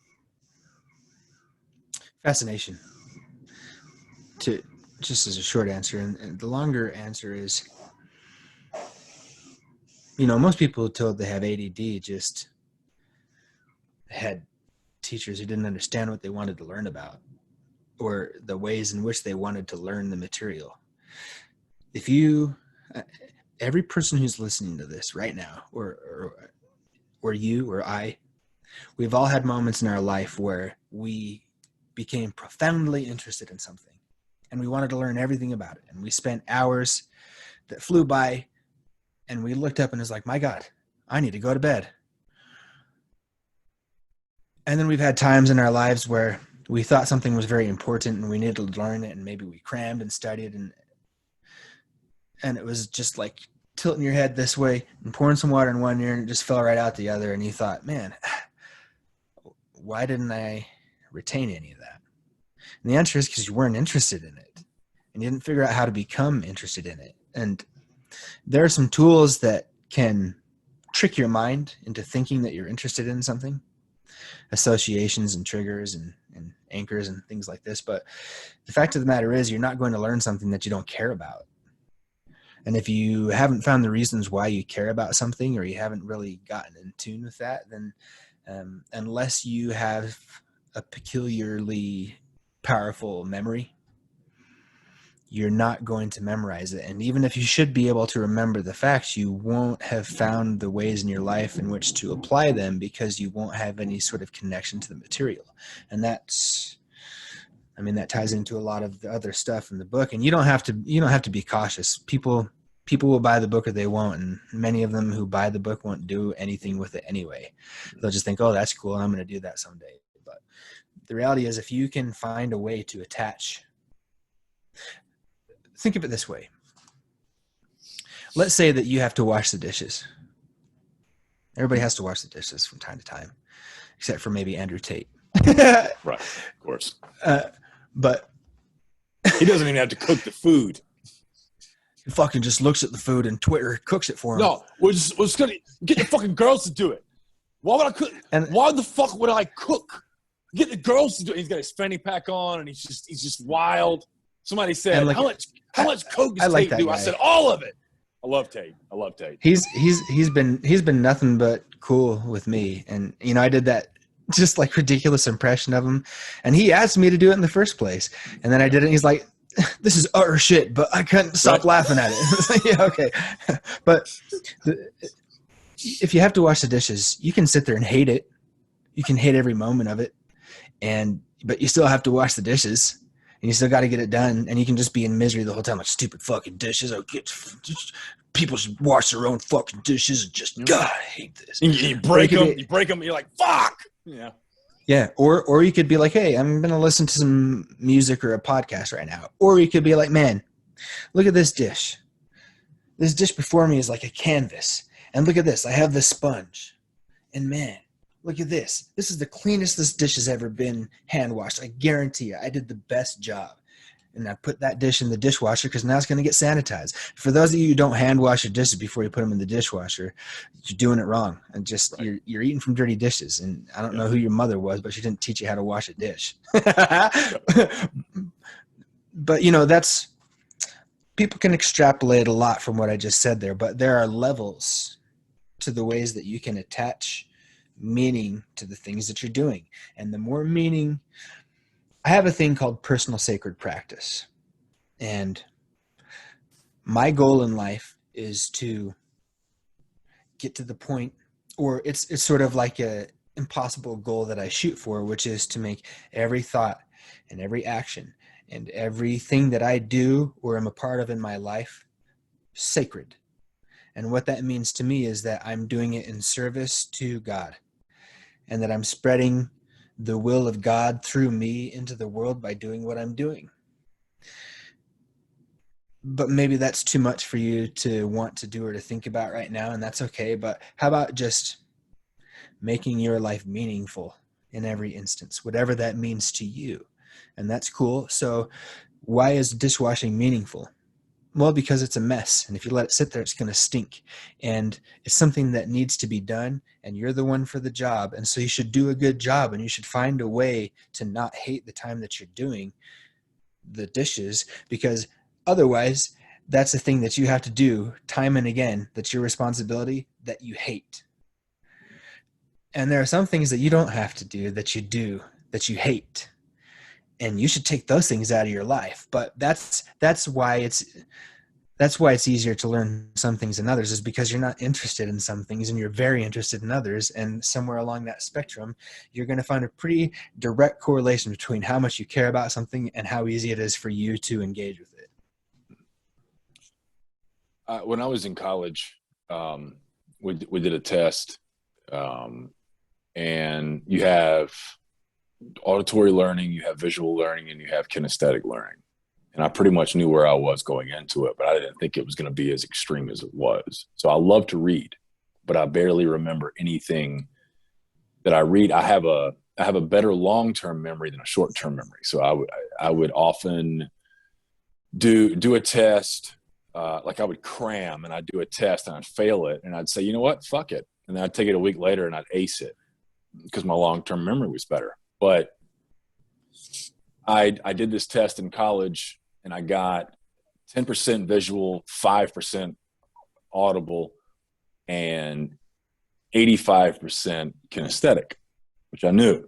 Fascination. Just as a short answer, and the longer answer is, most people told they have ADD just had teachers who didn't understand what they wanted to learn about, or the ways in which they wanted to learn the material. Every person who's listening to this right now, or you or I, we've all had moments in our life where we became profoundly interested in something, and we wanted to learn everything about it. And we spent hours that flew by, and we looked up and it was like, my God, I need to go to bed. And then we've had times in our lives where we thought something was very important and we needed to learn it, and maybe we crammed and studied, and it was just like tilting your head this way and pouring some water in one ear, and it just fell right out the other. And you thought, man, why didn't I retain any of that? And the answer is because you weren't interested in it, and you didn't figure out how to become interested in it. And there are some tools that can trick your mind into thinking that you're interested in something, associations and triggers and anchors and things like this. But the fact of the matter is, you're not going to learn something that you don't care about. And if you haven't found the reasons why you care about something, or you haven't really gotten in tune with that, then unless you have a peculiarly powerful memory, you're not going to memorize it. And even if you should be able to remember the facts, you won't have found the ways in your life in which to apply them, because you won't have any sort of connection to the material. And that ties into a lot of the other stuff in the book. And you don't have to be cautious. People will buy the book or they won't. And many of them who buy the book won't do anything with it anyway. They'll just think, oh, that's cool, and I'm going to do that someday. But the reality is, if you can find a way to attach, think of it this way. Let's say that you have to wash the dishes. Everybody has to wash the dishes from time to time, except for maybe Andrew Tate. Right, of course. But he doesn't even have to cook the food. He fucking just looks at the food and Twitter cooks it for him. No, we're just gonna get the fucking girls to do it. Why would I cook? And why the fuck would I cook? Get the girls to do it. He's got his fanny pack on, and he's just wild. Somebody said, how much coke does Tate do? Guy. I said, all of it. I love Tate. He's been nothing but cool with me. And I did that just like ridiculous impression of him, and he asked me to do it in the first place, and then I did it, and he's like, this is utter shit, but I couldn't stop laughing at it. Like, yeah, okay. But if you have to wash the dishes, you can sit there and hate it. You can hate every moment of it, but you still have to wash the dishes. And you still got to get it done, and you can just be in misery the whole time, like, stupid fucking dishes. People should wash their own fucking dishes, and just, God, I hate this. You break them, and you're like, fuck. Yeah. Yeah, or you could be like, hey, I'm going to listen to some music or a podcast right now. Or you could be like, man, look at this dish. This dish before me is like a canvas. And look at this. I have this sponge. And man, look at this. This is the cleanest this dish has ever been hand washed. I guarantee you, I did the best job. And I put that dish in the dishwasher because now it's going to get sanitized. For those of you who don't hand wash your dishes before you put them in the dishwasher, you're doing it wrong. And just you're eating from dirty dishes. And I don't know who your mother was, but she didn't teach you how to wash a dish. But that's, people can extrapolate a lot from what I just said there, but there are levels to the ways that you can attach meaning to the things that you're doing. And the more meaning, I have a thing called personal sacred practice. And my goal in life is to get to the point, or it's sort of like a impossible goal that I shoot for, which is to make every thought and every action and everything that I do or am a part of in my life sacred. And what that means to me is that I'm doing it in service to God, and that I'm spreading the will of God through me into the world by doing what I'm doing. But maybe that's too much for you to want to do or to think about right now, and that's okay. But how about just making your life meaningful in every instance, whatever that means to you? And that's cool. So why is dishwashing meaningful? Well, because it's a mess, and if you let it sit there, it's going to stink, and it's something that needs to be done, and you're the one for the job, and so you should do a good job, and you should find a way to not hate the time that you're doing the dishes, because otherwise that's a thing that you have to do time and again, that's your responsibility, that you hate. And there are some things that you don't have to do that you hate. And you should take those things out of your life. But that's why it's easier to learn some things than others, is because you're not interested in some things and you're very interested in others. And somewhere along that spectrum, you're going to find a pretty direct correlation between how much you care about something and how easy it is for you to engage with it. When I was in college, we did a test, and you have auditory learning, you have visual learning, and you have kinesthetic learning. And I pretty much knew where I was going into it, but I didn't think it was going to be as extreme as it was. So I love to read, but I barely remember anything that I read. I have a better long-term memory than a short-term memory. So I would often do a test, like I would cram, and I'd do a test and I'd fail it, and I'd say, you know what, fuck it. And then I'd take it a week later and I'd ace it because my long-term memory was better. But I did this test in college, and I got 10% visual, 5% audible, and 85% kinesthetic, which I knew.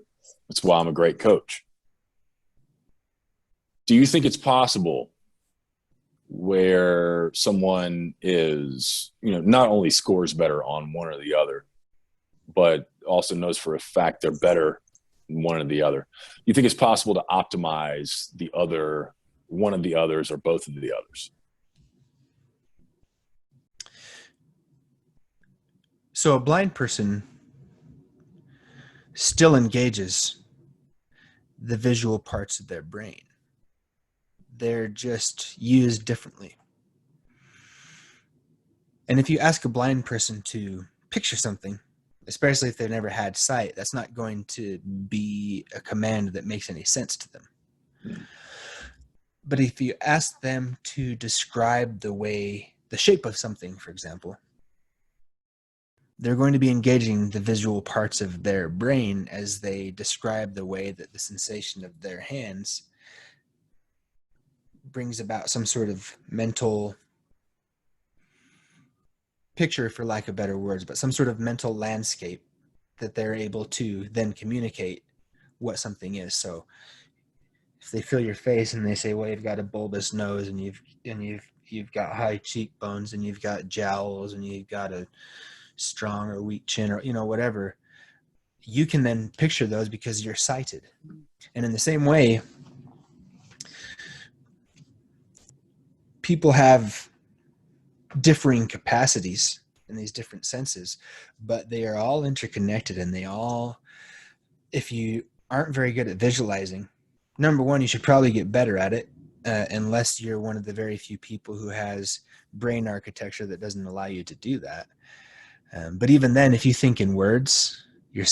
That's why I'm a great coach. Do you think it's possible where someone is, not only scores better on one or the other, but also knows for a fact they're better one or the other? You think it's possible to optimize the other, one of the others, or both of the others? So a blind person still engages the visual parts of their brain. They're just used differently. And if you ask a blind person to picture something, especially if they've never had sight, that's not going to be a command that makes any sense to them. But if you ask them to describe the shape of something, for example, they're going to be engaging the visual parts of their brain as they describe the way that the sensation of their hands brings about some sort of mental picture, for lack of better words, but some sort of mental landscape that they're able to then communicate what something is. So if they feel your face and they say, well, you've got a bulbous nose, and you've got high cheekbones, and you've got jowls, and you've got a strong or weak chin, or whatever, you can then picture those because you're sighted. And in the same way, people have differing capacities in these different senses, but they are all interconnected, and they all, if you aren't very good at visualizing, number one, you should probably get better at it, unless you're one of the very few people who has brain architecture that doesn't allow you to do that. But even then, if you think in words, you're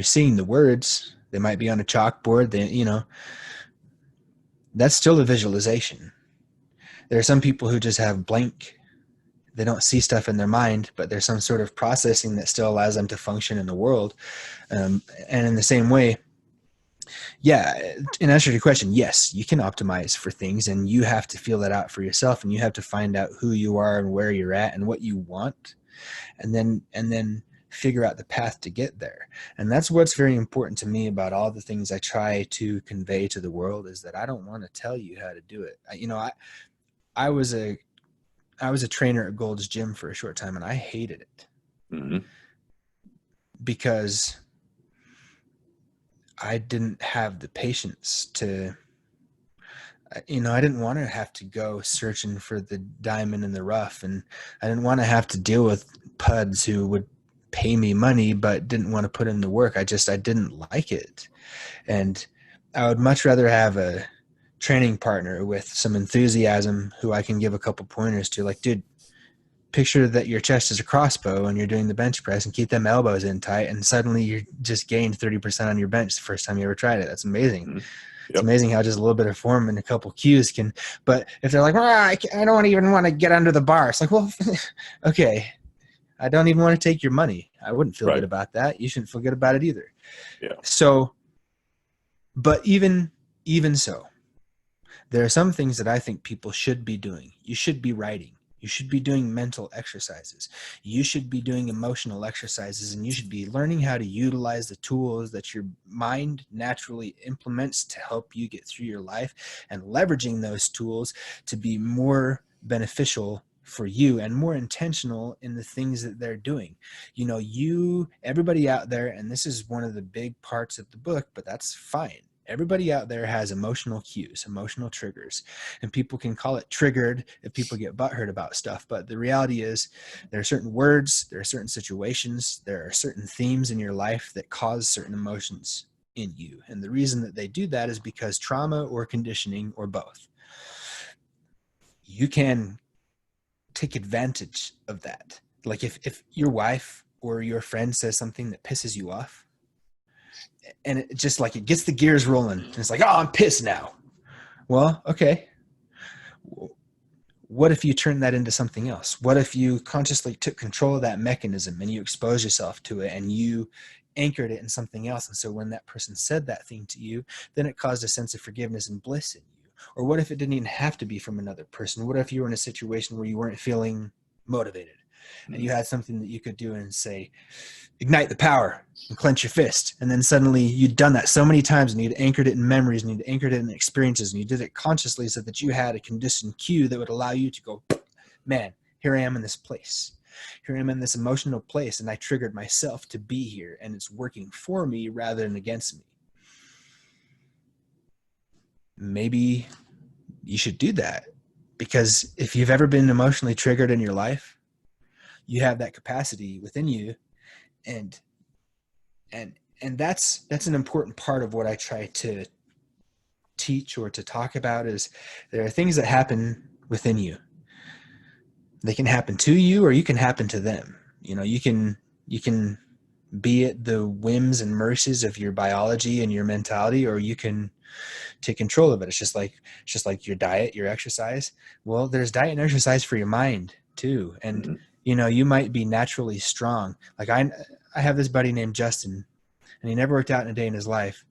seeing the words. They might be on a chalkboard. That's still a visualization. There are some people who just have blank. They don't see stuff in their mind, but there's some sort of processing that still allows them to function in the world. And in the same way, yeah, in answer to your question, yes, you can optimize for things, and you have to feel that out for yourself, and you have to find out who you are and where you're at and what you want, and then figure out the path to get there. And that's what's very important to me about all the things I try to convey to the world, is that I don't want to tell you how to do it. I was a trainer at Gold's Gym for a short time, and I hated it. Mm-hmm. Because I didn't have the patience to, I didn't want to have to go searching for the diamond in the rough, and I didn't want to have to deal with puds who would pay me money but didn't want to put in the work. I didn't like it. And I would much rather have a training partner with some enthusiasm who I can give a couple pointers to, like, dude, picture that your chest is a crossbow and you're doing the bench press, and keep them elbows in tight, and suddenly you just gained 30% on your bench the first time you ever tried it. That's amazing. Mm-hmm. Yep. It's amazing how just a little bit of form and a couple cues can, but if they're like, I don't even want to get under the bar. It's like, well, okay, I don't even want to take your money. I wouldn't feel good about that. You shouldn't feel good about it either. Yeah. So, but even so, there are some things that I think people should be doing. You should be writing. You should be doing mental exercises. You should be doing emotional exercises, and you should be learning how to utilize the tools that your mind naturally implements to help you get through your life, and leveraging those tools to be more beneficial for you and more intentional in the things that they're doing. Everybody out there, and this is one of the big parts of the book, but that's fine. Everybody out there has emotional cues, emotional triggers, and people can call it triggered if people get butthurt about stuff. But the reality is there are certain words, there are certain situations, there are certain themes in your life that cause certain emotions in you. And the reason that they do that is because trauma or conditioning or both. You can take advantage of that. Like if your wife or your friend says something that pisses you off, and it just like it gets the gears rolling, and it's like, oh, I'm pissed now. Well, okay. What if you turn that into something else? What if you consciously took control of that mechanism and you exposed yourself to it and you anchored it in something else? And so when that person said that thing to you, then it caused a sense of forgiveness and bliss in you. Or what if it didn't even have to be from another person? What if you were in a situation where you weren't feeling motivated, and you had something that you could do and say, ignite the power and clench your fist. And then suddenly you'd done that so many times, and you'd anchored it in memories, and you'd anchored it in experiences, and you did it consciously so that you had a conditioned cue that would allow you to go, man, here I am in this place. Here I am in this emotional place, and I triggered myself to be here, and it's working for me rather than against me. Maybe you should do that, because if you've ever been emotionally triggered in your life, you have that capacity within you. And that's an important part of what I try to teach or to talk about, is there are things that happen within you. They can happen to you, or you can happen to them. You can be at the whims and mercies of your biology and your mentality, or you can take control of it. It's just like your diet, your exercise. Well, there's diet and exercise for your mind too. And you might be naturally strong. Like I have this buddy named Justin, and he never worked out in a day in his life.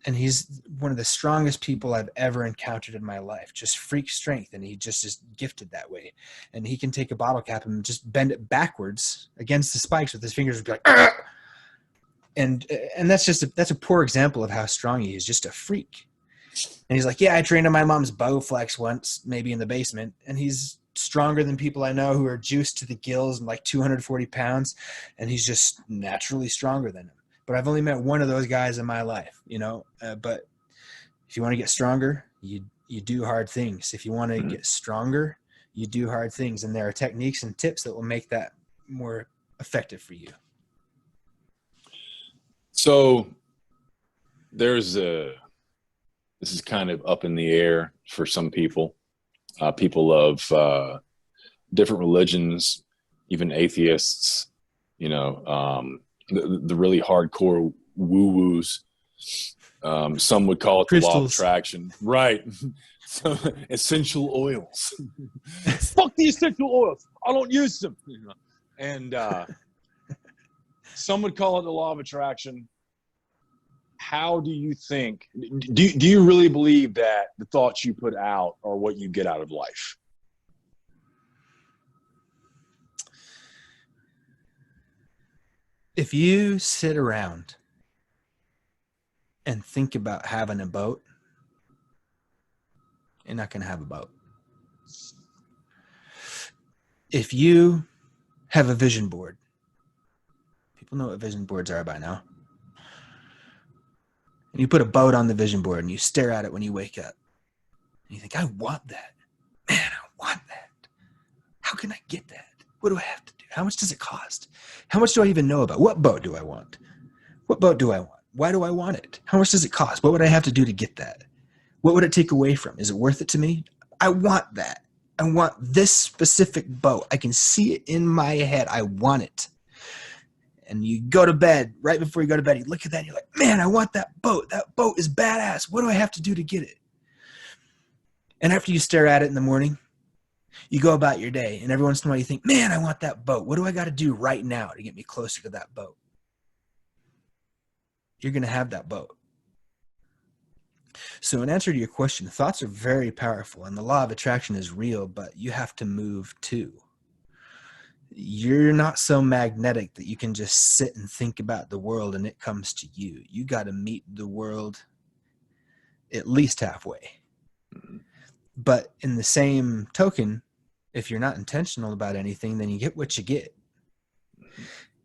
And he's one of the strongest people I've ever encountered in my life. Just freak strength, and he just is gifted that way. And he can take a bottle cap and just bend it backwards against the spikes with his fingers and be like, argh! And that's a poor example of how strong he is. Just a freak. And he's like, yeah, I trained on my mom's Bowflex once, maybe in the basement. And he's stronger than people I know who are juiced to the gills and like 240 pounds. And he's just naturally stronger than him. But I've only met one of those guys in my life, but if you want to get stronger, you do hard things. If you want to get stronger, you do hard things. And there are techniques and tips that will make that more effective for you. So this is kind of up in the air for some people, people of different religions, even atheists, the really hardcore woo-woos. Some would call it the law of Crystals. attraction. Right. So, essential oils. Fuck the essential oils. I don't use them. And some would call it the law of attraction. How do you think, do you really believe that the thoughts you put out are what you get out of life? If you sit around and think about having a boat, you're not going to have a boat. If you have a vision board, people know what vision boards are by now. And you put a boat on the vision board and you stare at it when you wake up. And you think, I want that. Man, I want that. How can I get that? What do I have to do? How much does it cost? How much do I even know about? What boat do I want? What boat do I want? Why do I want it? How much does it cost? What would I have to do to get that? What would it take away from? Is it worth it to me? I want that. I want this specific boat. I can see it in my head. I want it. And you go to bed, right before you go to bed, you look at that and you're like, man, I want that boat. That boat is badass. What do I have to do to get it? And after you stare at it in the morning, you go about your day, and every once in a while you think, man, I want that boat. What do I got to do right now to get me closer to that boat? You're going to have that boat. So in answer to your question, thoughts are very powerful, and the law of attraction is real, but you have to move too. You're not so magnetic that you can just sit and think about the world and it comes to you. You got to meet the world at least halfway. But in the same token, if you're not intentional about anything, then you get what you get.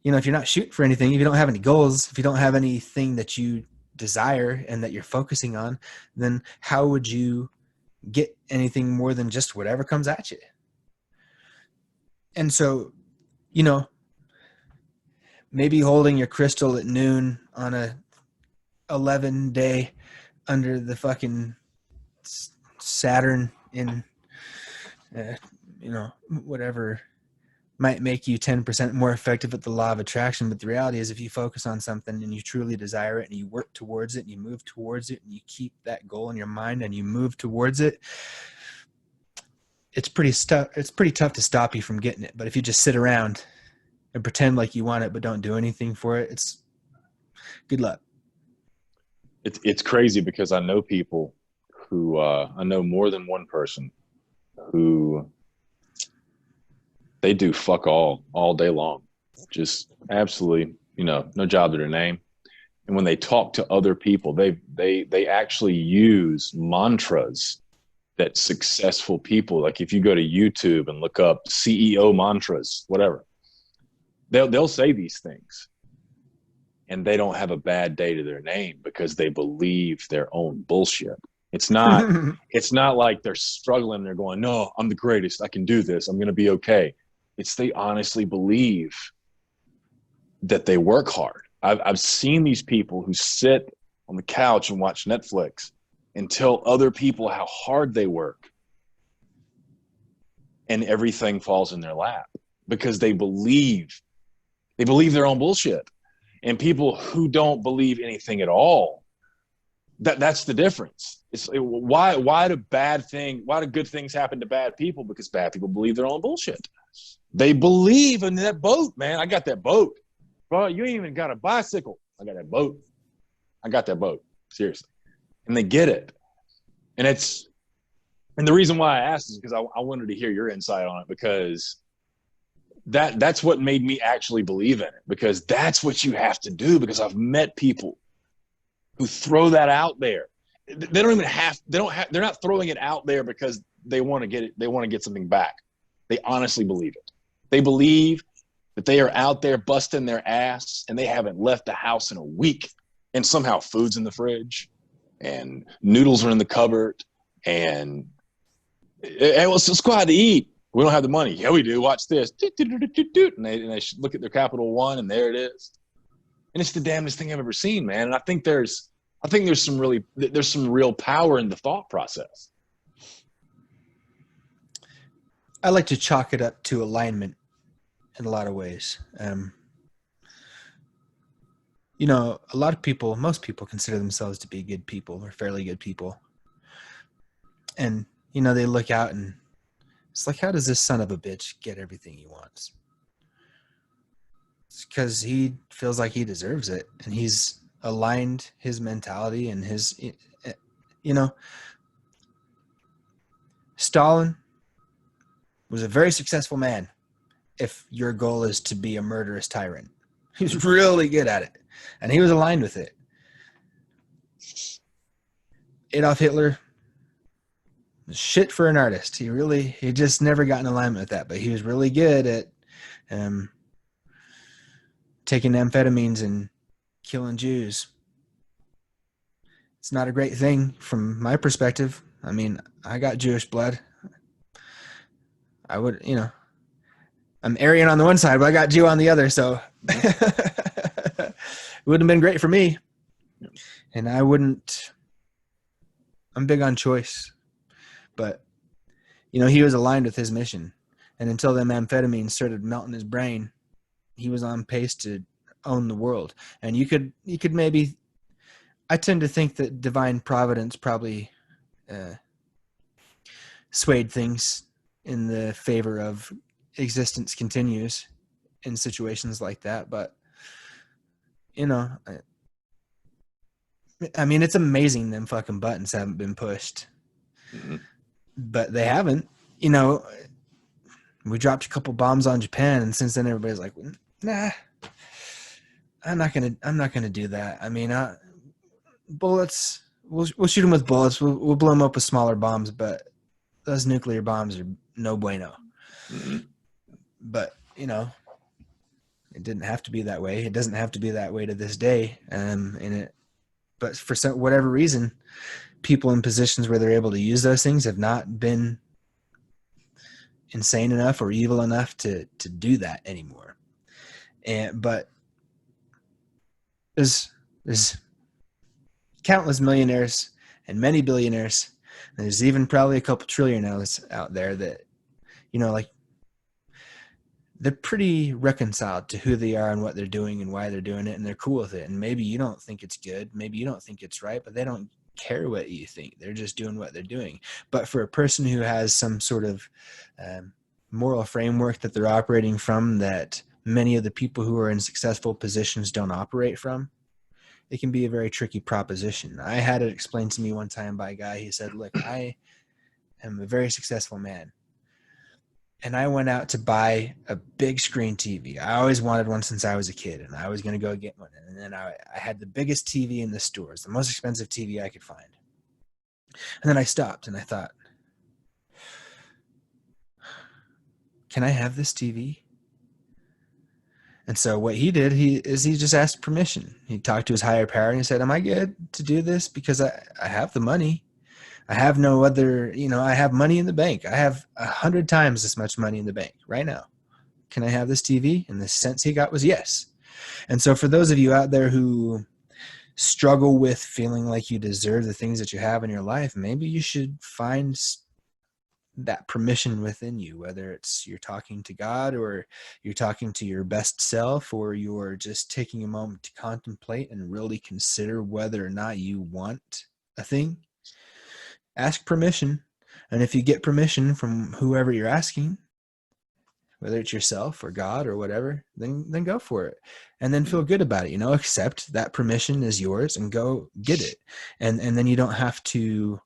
You know, if you're not shooting for anything, if you don't have any goals, if you don't have anything that you desire and that you're focusing on, then how would you get anything more than just whatever comes at you? And so, you know, maybe holding your crystal at noon on a 11 day under the fucking Saturn in, whatever might make you 10% more effective at the law of attraction. But the reality is, if you focus on something and you truly desire it and you work towards it and you move towards it and you keep that goal in your mind and you move towards it, it's pretty tough to stop you from getting it. But if you just sit around and pretend like you want it but don't do anything for it, it's good luck. It's crazy because I know people who I know more than one person who they do fuck all day long, just absolutely, no job to their name. And when they talk to other people, they actually use mantras that successful people, like if you go to YouTube and look up CEO mantras, whatever, they'll say these things and they don't have a bad day to their name because they believe their own bullshit. It's not like they're struggling. They're going, no, I'm the greatest. I can do this. I'm going to be okay. It's they honestly believe that they work hard. I've seen these people who sit on the couch and watch Netflix and tell other people how hard they work, and everything falls in their lap because they believe their own bullshit. And people who don't believe anything at all, that's the difference. Why do good things happen to bad people? Because bad people believe their own bullshit. They believe in that boat, man. I got that boat. Bro, you ain't even got a bicycle. I got that boat. I got that boat. Seriously. And they get it. And the reason why I asked is because I wanted to hear your insight on it, because that's what made me actually believe in it, because that's what you have to do. Because I've met people who throw that out there. They're not throwing it out there because they want to get it. They want to get something back. They honestly believe it. They believe that they are out there busting their ass and they haven't left the house in a week, and somehow food's in the fridge and noodles are in the cupboard and hey, let's go out to eat. We don't have the money. Yeah, we do. Watch this. And they look at their Capital One and there it is. And it's the damnedest thing I've ever seen, man. And I think there's some real power in the thought process. I like to chalk it up to alignment in a lot of ways. you know, a lot of people, most people consider themselves to be good people or fairly good people. And, you know, they look out and it's like, how does this son of a bitch get everything he wants? It's because he feels like he deserves it. And he's aligned his mentality and his, you know, Stalin was a very successful man if your goal is to be a murderous tyrant. He's really good at it. And he was aligned with it. Adolf Hitler, shit for an artist. He just never got in alignment with that, but he was really good at taking amphetamines and killing Jews. It's not a great thing from my perspective. I mean, I got Jewish blood. I would, you know, I'm Aryan on the one side, but I got Jew on the other, so it wouldn't have been great for me. And I wouldn't, I'm big on choice, but you know, he was aligned with his mission. And until them amphetamines started melting his brain, he was on pace to own the world. And you could maybe, I tend to think that divine providence probably swayed things in the favor of existence continues in situations like that. But, you know, I mean, it's amazing them fucking buttons haven't been pushed. Mm-hmm. But they haven't. You know, we dropped a couple bombs on Japan, and since then everybody's like, nah, I'm not gonna do that. I mean, bullets, we'll shoot them with bullets. We'll blow them up with smaller bombs, but those nuclear bombs are no bueno. Mm-hmm. But, you know, it didn't have to be that way. It doesn't have to be that way to this day. But for whatever reason, people in positions where they're able to use those things have not been insane enough or evil enough to do that anymore. But there's countless millionaires and many billionaires. And there's even probably a couple trillionaires out there that, you know, like, they're pretty reconciled to who they are and what they're doing and why they're doing it, and they're cool with it. And maybe you don't think it's good, maybe you don't think it's right, but they don't care what you think. They're just doing what they're doing. But for a person who has some sort of moral framework that they're operating from that many of the people who are in successful positions don't operate from, it can be a very tricky proposition. I had it explained to me one time by a guy. He said, look, I am a very successful man, and I went out to buy a big screen TV. I always wanted one since I was a kid, and I was going to go get one. And then I had the biggest TV in the stores, the most expensive TV I could find. And then I stopped and I thought, can I have this TV? And so what he did, he just asked permission. He talked to his higher power and he said, am I good to do this? Because I have the money. I have no other, you know, I have money in the bank. I have 100 times this much money in the bank right now. Can I have this TV? And the sense he got was yes. And so for those of you out there who struggle with feeling like you deserve the things that you have in your life, maybe you should find that permission within you, whether it's you're talking to God or you're talking to your best self, or you're just taking a moment to contemplate and really consider whether or not you want a thing. Ask permission. And if you get permission from whoever you're asking, whether it's yourself or God or whatever, then go for it. And then feel good about it. You know, accept that permission is yours and go get it. And then you don't have to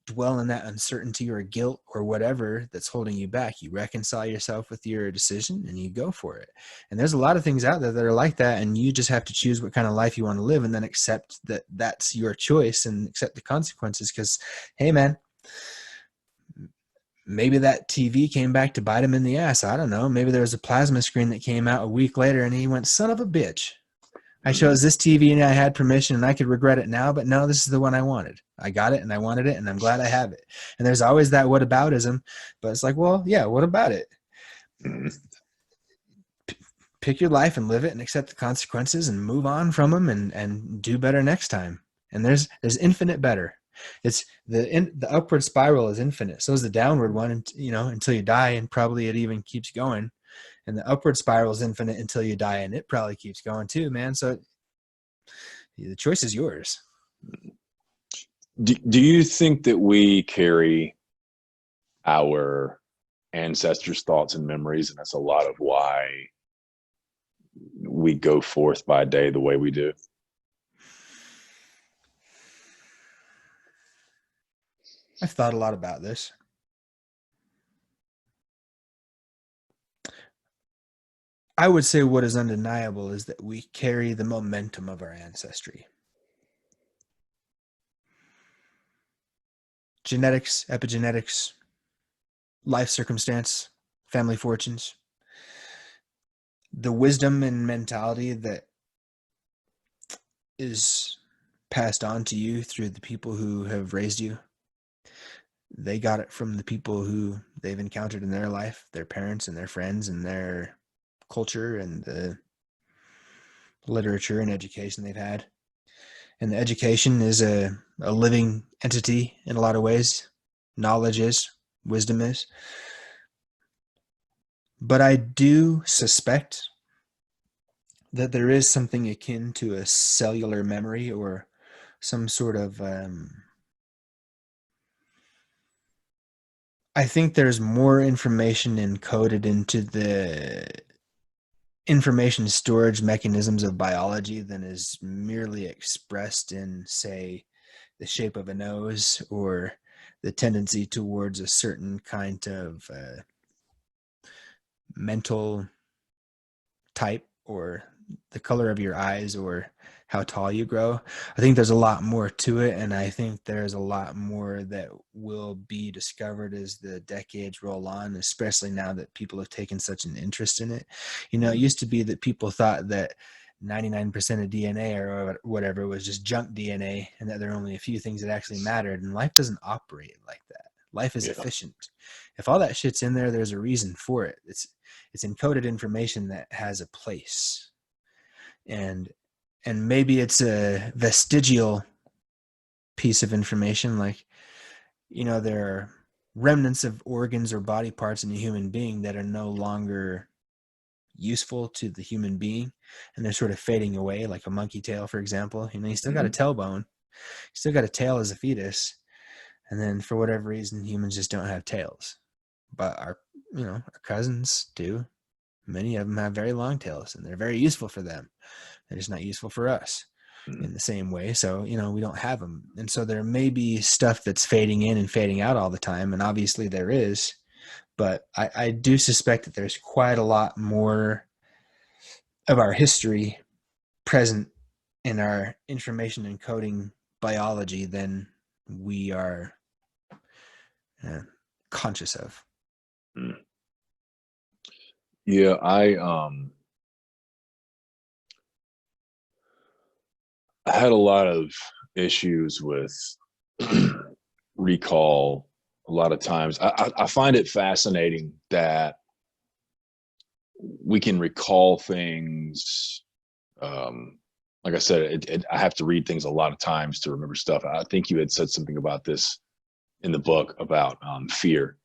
dwell in that uncertainty or guilt or whatever that's holding you back. You reconcile yourself with your decision and you go for it. And there's a lot of things out there that are like that, and you just have to choose what kind of life you want to live, and then accept that that's your choice and accept the consequences. Because, hey man, maybe that TV came back to bite him in the ass. I don't know. Maybe there was a plasma screen that came out a week later and he went, son of a bitch, I chose this TV and I had permission and I could regret it now, but no, this is the one I wanted. I got it and I wanted it and I'm glad I have it. And there's always that whataboutism, but it's like, well, yeah, what about it? Pick your life and live it and accept the consequences and move on from them and do better next time. And there's infinite better. It's the upward spiral is infinite. So is the downward one, you know, until you die, and probably it even keeps going. And the upward spiral is infinite until you die, and it probably keeps going too, man. So the choice is yours. Do you think that we carry our ancestors' thoughts and memories, and that's a lot of why we go forth by day the way we do? I've thought a lot about this. I would say what is undeniable is that we carry the momentum of our ancestry. Genetics, epigenetics, life circumstance, family fortunes, the wisdom and mentality that is passed on to you through the people who have raised you. They got it from the people who they've encountered in their life, their parents and their friends and their culture and the literature and education they've had. And the education is a living entity in a lot of ways. Knowledge is, wisdom is. But I do suspect that there is something akin to a cellular memory or some sort of I think there's more information encoded into the information storage mechanisms of biology than is merely expressed in, say, the shape of a nose or the tendency towards a certain kind of mental type or the color of your eyes or how tall you grow. I think there's a lot more to it, and I think there's a lot more that will be discovered as the decades roll on, especially now that people have taken such an interest in it. You know, it used to be that people thought that 99% of DNA or whatever was just junk DNA and that there are only a few things that actually mattered, and life doesn't operate like that. Life is efficient. If all that shit's in there, there's a reason for it. It's encoded information that has a place. And maybe it's a vestigial piece of information, like, you know, there are remnants of organs or body parts in a human being that are no longer useful to the human being, and they're sort of fading away, like a monkey tail, for example. You know, you still got a tailbone, you still got a tail as a fetus, and then for whatever reason humans just don't have tails. But our cousins do. Many of them have very long tails, and they're very useful for them. They're just not useful for us in the same way. So, you know, we don't have them. And so there may be stuff that's fading in and fading out all the time. And obviously there is, but I do suspect that there's quite a lot more of our history present in our information encoding biology than we are conscious of. Yeah, I had a lot of issues with recall a lot of times. I find it fascinating that we can recall things. Like I said, I have to read things a lot of times to remember stuff. I think you had said something about this in the book about fear.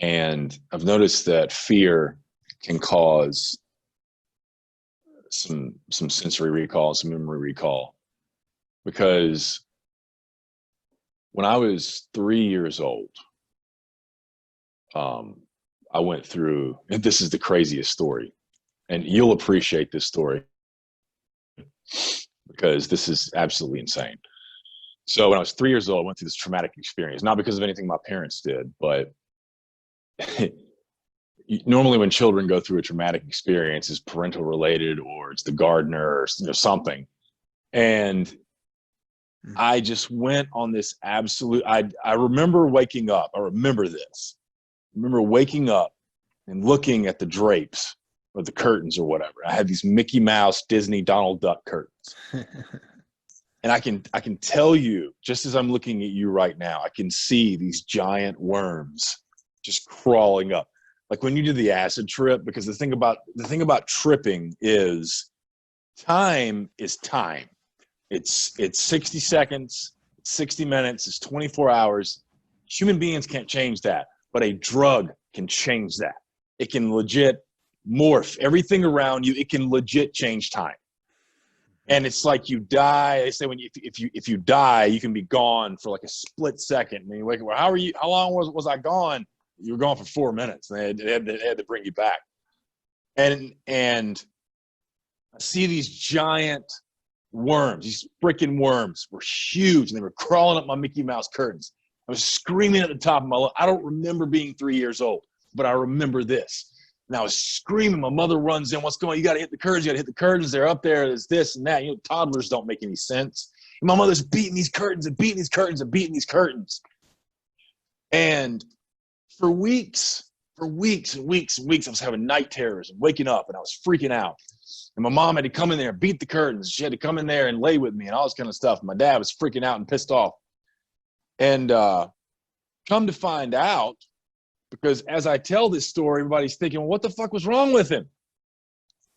And I've noticed that fear can cause some sensory recall, some memory recall. Because when I was 3 years old, I went through, and this is the craziest story, and you'll appreciate this story because this is absolutely insane. So when I was 3 years old, I went through this traumatic experience, not because of anything my parents did, but normally when children go through a traumatic experience, it's parental related or it's the gardener or something. And I just went on this absolute, I remember waking up. I remember this. I remember waking up and looking at the drapes or the curtains or whatever. I had these Mickey Mouse, Disney, Donald Duck curtains. And I can tell you, just as I'm looking at you right now, I can see these giant worms just crawling up. Like when you do the acid trip, because the thing about tripping is time is time. It's 60 seconds, 60 minutes, it's 24 hours. Human beings can't change that, but a drug can change that. It can legit morph. Everything around you, it can legit change time. And it's like you die. They say if you die, you can be gone for like a split second. And you wake up, well, how long was I gone? You were gone for 4 minutes. And they had to bring you back. And I see these giant worms. These freaking worms were huge, and they were crawling up my Mickey Mouse curtains. I was screaming at the top of my lungs. I don't remember being 3 years old, but I remember this. And I was screaming. My mother runs in. What's going on? You got to hit the curtains. You got to hit the curtains. They're up there. There's this and that. You know, toddlers don't make any sense. And my mother's beating these curtains and beating these curtains and beating these curtains. And for weeks and weeks and weeks, I was having night terrors and waking up, and I was freaking out. And my mom had to come in there and beat the curtains. She had to come in there and lay with me and all this kind of stuff. My dad was freaking out and pissed off. And come to find out, because as I tell this story, everybody's thinking, well, what the fuck was wrong with him?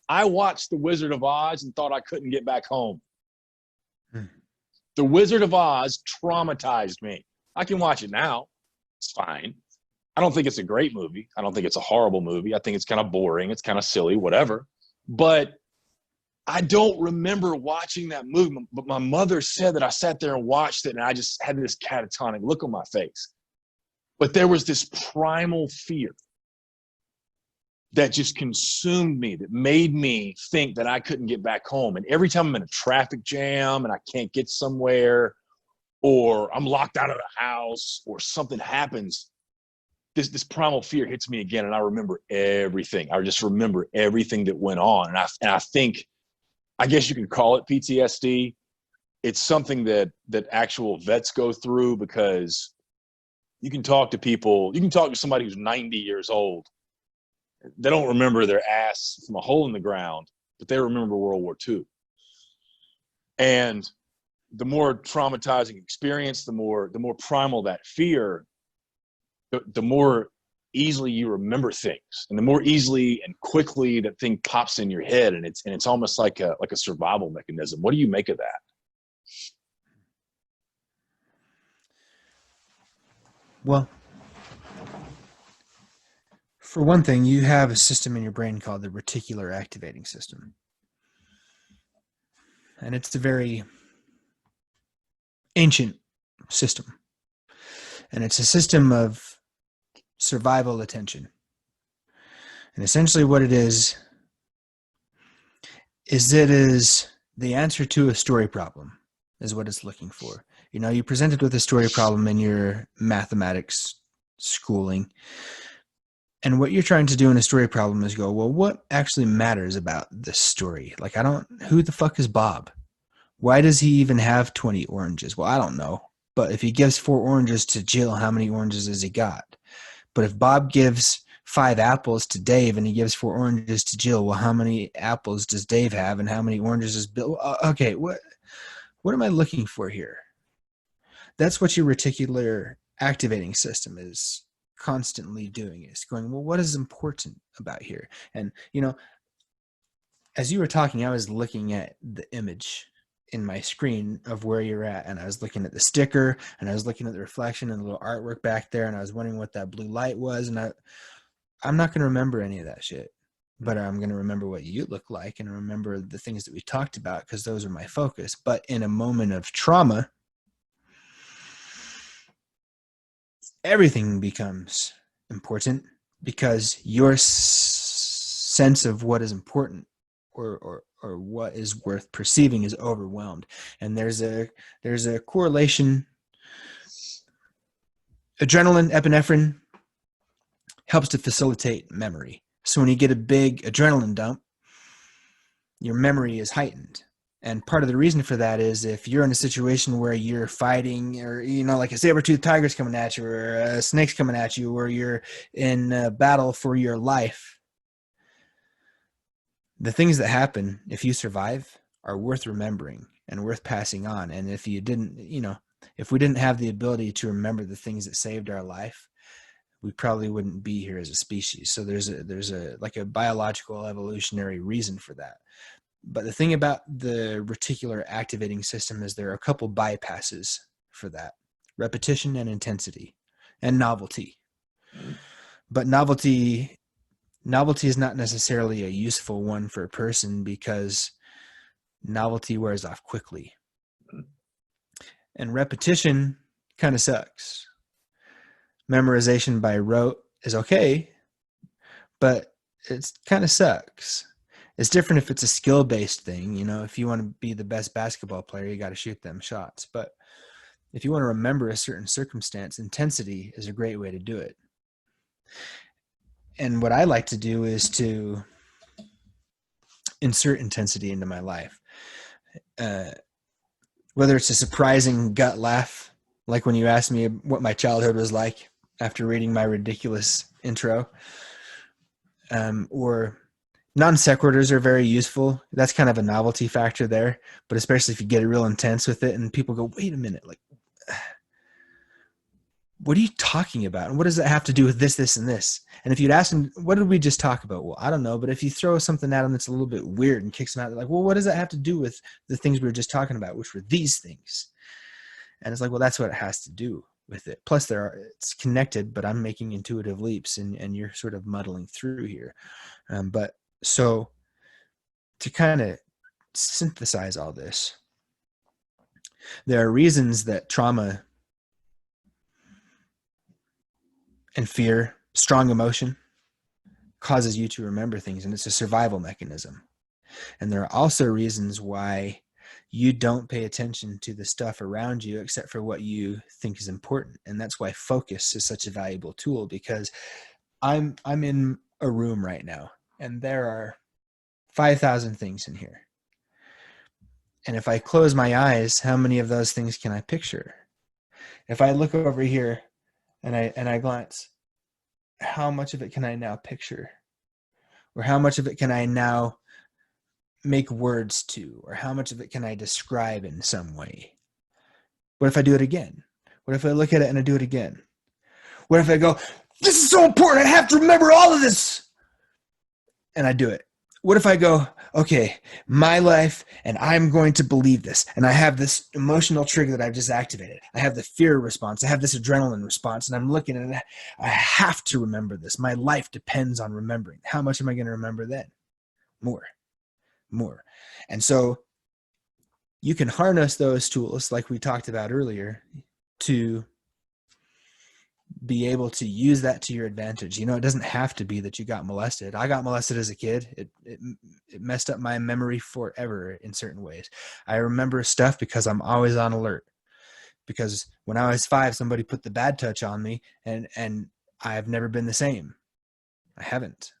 I watched The Wizard of Oz and thought I couldn't get back home. The Wizard of Oz traumatized me. I can watch it now. It's fine. I don't think it's a great movie. I don't think it's a horrible movie. I think it's kind of boring. It's kind of silly, whatever. But I don't remember watching that movie. But my mother said that I sat there and watched it, and I just had this catatonic look on my face. But there was this primal fear that just consumed me, that made me think that I couldn't get back home. And every time I'm in a traffic jam and I can't get somewhere, or I'm locked out of the house, or something happens, this primal fear hits me again, and I remember everything. I just remember everything that went on. And I think, I guess you can call it PTSD. It's something that actual vets go through, because you can talk to people, you can talk to somebody who's 90 years old. They don't remember their ass from a hole in the ground, but they remember World War II. And the more traumatizing experience, the more primal that fear, the more easily you remember things, and the more easily and quickly that thing pops in your head, and it's almost like a survival mechanism. What do you make of that? Well, for one thing, you have a system in your brain called the reticular activating system. And it's a very ancient system. And it's a system of survival attention. And essentially what it is it is the answer to a story problem, is what it's looking for. You know, you presented with a story problem in your mathematics schooling. And what you're trying to do in a story problem is go, well, what actually matters about this story? Like, who the fuck is Bob? Why does he even have 20 oranges? Well, I don't know. But if he gives 4 oranges to Jill, how many oranges has he got? But if Bob gives 5 apples to Dave and he gives 4 oranges to Jill, well, how many apples does Dave have and how many oranges does Bill? Okay, what am I looking for here? That's what your reticular activating system is constantly doing, is going, well, what is important about here? And, you know, as you were talking, I was looking at the image in my screen of where you're at, and I was looking at the sticker, and I was looking at the reflection and the little artwork back there, and I was wondering what that blue light was, and I'm not going to remember any of that shit, but I'm going to remember what you look like and remember the things that we talked about, because those are my focus. But in a moment of trauma, everything becomes important, because your sense of what is important or what is worth perceiving is overwhelmed. And there's a correlation. Adrenaline, epinephrine helps to facilitate memory. So when you get a big adrenaline dump, your memory is heightened. And part of the reason for that is if you're in a situation where you're fighting, or, you know, like a saber-toothed tiger's coming at you, or a snake's coming at you, or you're in a battle for your life, the things that happen, if you survive, are worth remembering and worth passing on. And if you didn't, you know, if we didn't have the ability to remember the things that saved our life, we probably wouldn't be here as a species. So there's a like a biological evolutionary reason for that. But the thing about the reticular activating system is there are a couple bypasses for that: repetition and intensity and novelty. But novelty novelty is not necessarily a useful one for a person because novelty wears off quickly. And repetition kind of sucks. Memorization by rote is okay, but it kind of sucks. It's different if it's a skill-based thing. You know, if you want to be the best basketball player, you got to shoot them shots. But if you want to remember a certain circumstance, intensity is a great way to do it. And what I like to do is to insert intensity into my life. Whether it's a surprising gut laugh, like when you asked me what my childhood was like after reading my ridiculous intro, or non sequiturs are very useful. That's kind of a novelty factor there, but especially if you get real intense with it and people go, wait a minute, like, what are you talking about? And what does that have to do with this, this, and this? And if you'd ask them, what did we just talk about? Well, I don't know. But if you throw something at them that's a little bit weird and kicks them out, they're like, well, what does that have to do with the things we were just talking about, which were these things? And it's like, well, that's what it has to do with it. Plus, it's connected, but I'm making intuitive leaps, and you're sort of muddling through here. But so to kind of synthesize all this, there are reasons that trauma and fear, strong emotion, causes you to remember things, and it's a survival mechanism. And there are also reasons why you don't pay attention to the stuff around you except for what you think is important. And that's why focus is such a valuable tool, because I'm in a room right now and there are 5,000 things in here. And if I close my eyes, how many of those things can I picture? If I look over here and I glance, how much of it can I now picture? Or how much of it can I now make words to? Or how much of it can I describe in some way? What if I do it again? What if I look at it and I do it again? What if I go, this is so important, I have to remember all of this, and I do it? What if I go, okay, my life, and I'm going to believe this, and I have this emotional trigger that I've just activated. I have the fear response. I have this adrenaline response, and I'm looking at it. I have to remember this. My life depends on remembering. How much am I going to remember then? More. And so you can harness those tools, like we talked about earlier, to be able to use that to your advantage. You know, it doesn't have to be that you got molested. I got molested as a kid. It messed up my memory forever in certain ways. I remember stuff because I'm always on alert. Because when I was 5, somebody put the bad touch on me, and I've never been the same. I haven't.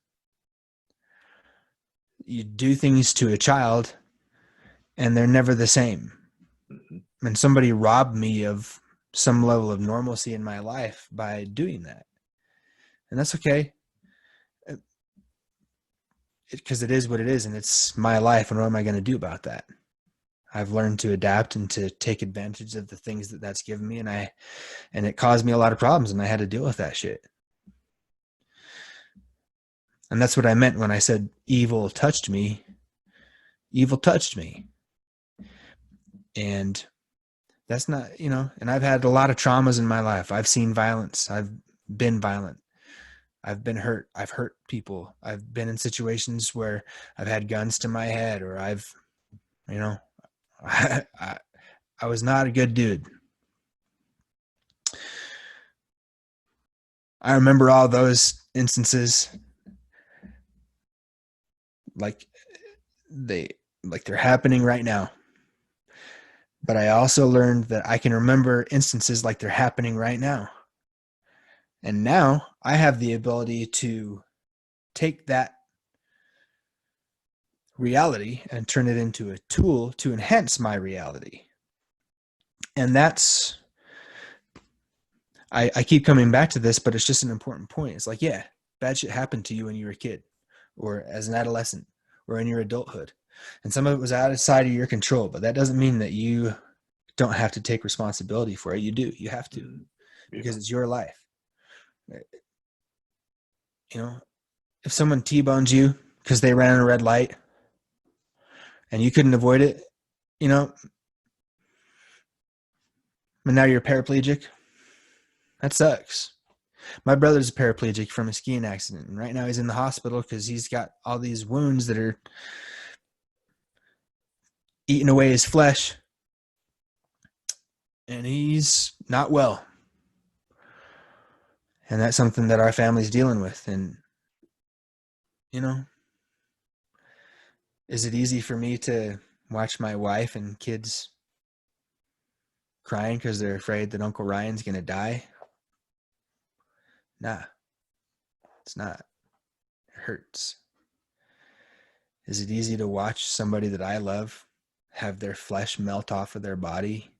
You do things to a child, and they're never the same. And somebody robbed me of some level of normalcy in my life by doing that. And that's okay. Because it is what it is, and it's my life, and what am I going to do about that? I've learned to adapt and to take advantage of the things that's given me, and it caused me a lot of problems, and I had to deal with that shit. And that's what I meant when I said evil touched me. Evil touched me. And that's not, you know, and I've had a lot of traumas in my life. I've seen violence. I've been violent. I've been hurt. I've hurt people. I've been in situations where I've had guns to my head, or I was not a good dude. I remember all those instances like they're happening right now. But I also learned that I can remember instances like they're happening right now. And now I have the ability to take that reality and turn it into a tool to enhance my reality. And that's, I keep coming back to this, but it's just an important point. It's like, yeah, bad shit happened to you when you were a kid, or as an adolescent, or in your adulthood. And some of it was outside of your control, but that doesn't mean that you don't have to take responsibility for it. You do. You have to, because it's your life. You know, if someone T-bones you because they ran a red light and you couldn't avoid it, you know, and now you're paraplegic, that sucks. My brother's a paraplegic from a skiing accident, and right now he's in the hospital because he's got all these wounds that are eating away his flesh, and he's not well. And that's something that our family's dealing with. And, you know, is it easy for me to watch my wife and kids crying because they're afraid that Uncle Ryan's going to die? Nah, it's not. It hurts. Is it easy to watch somebody that I love have their flesh melt off of their body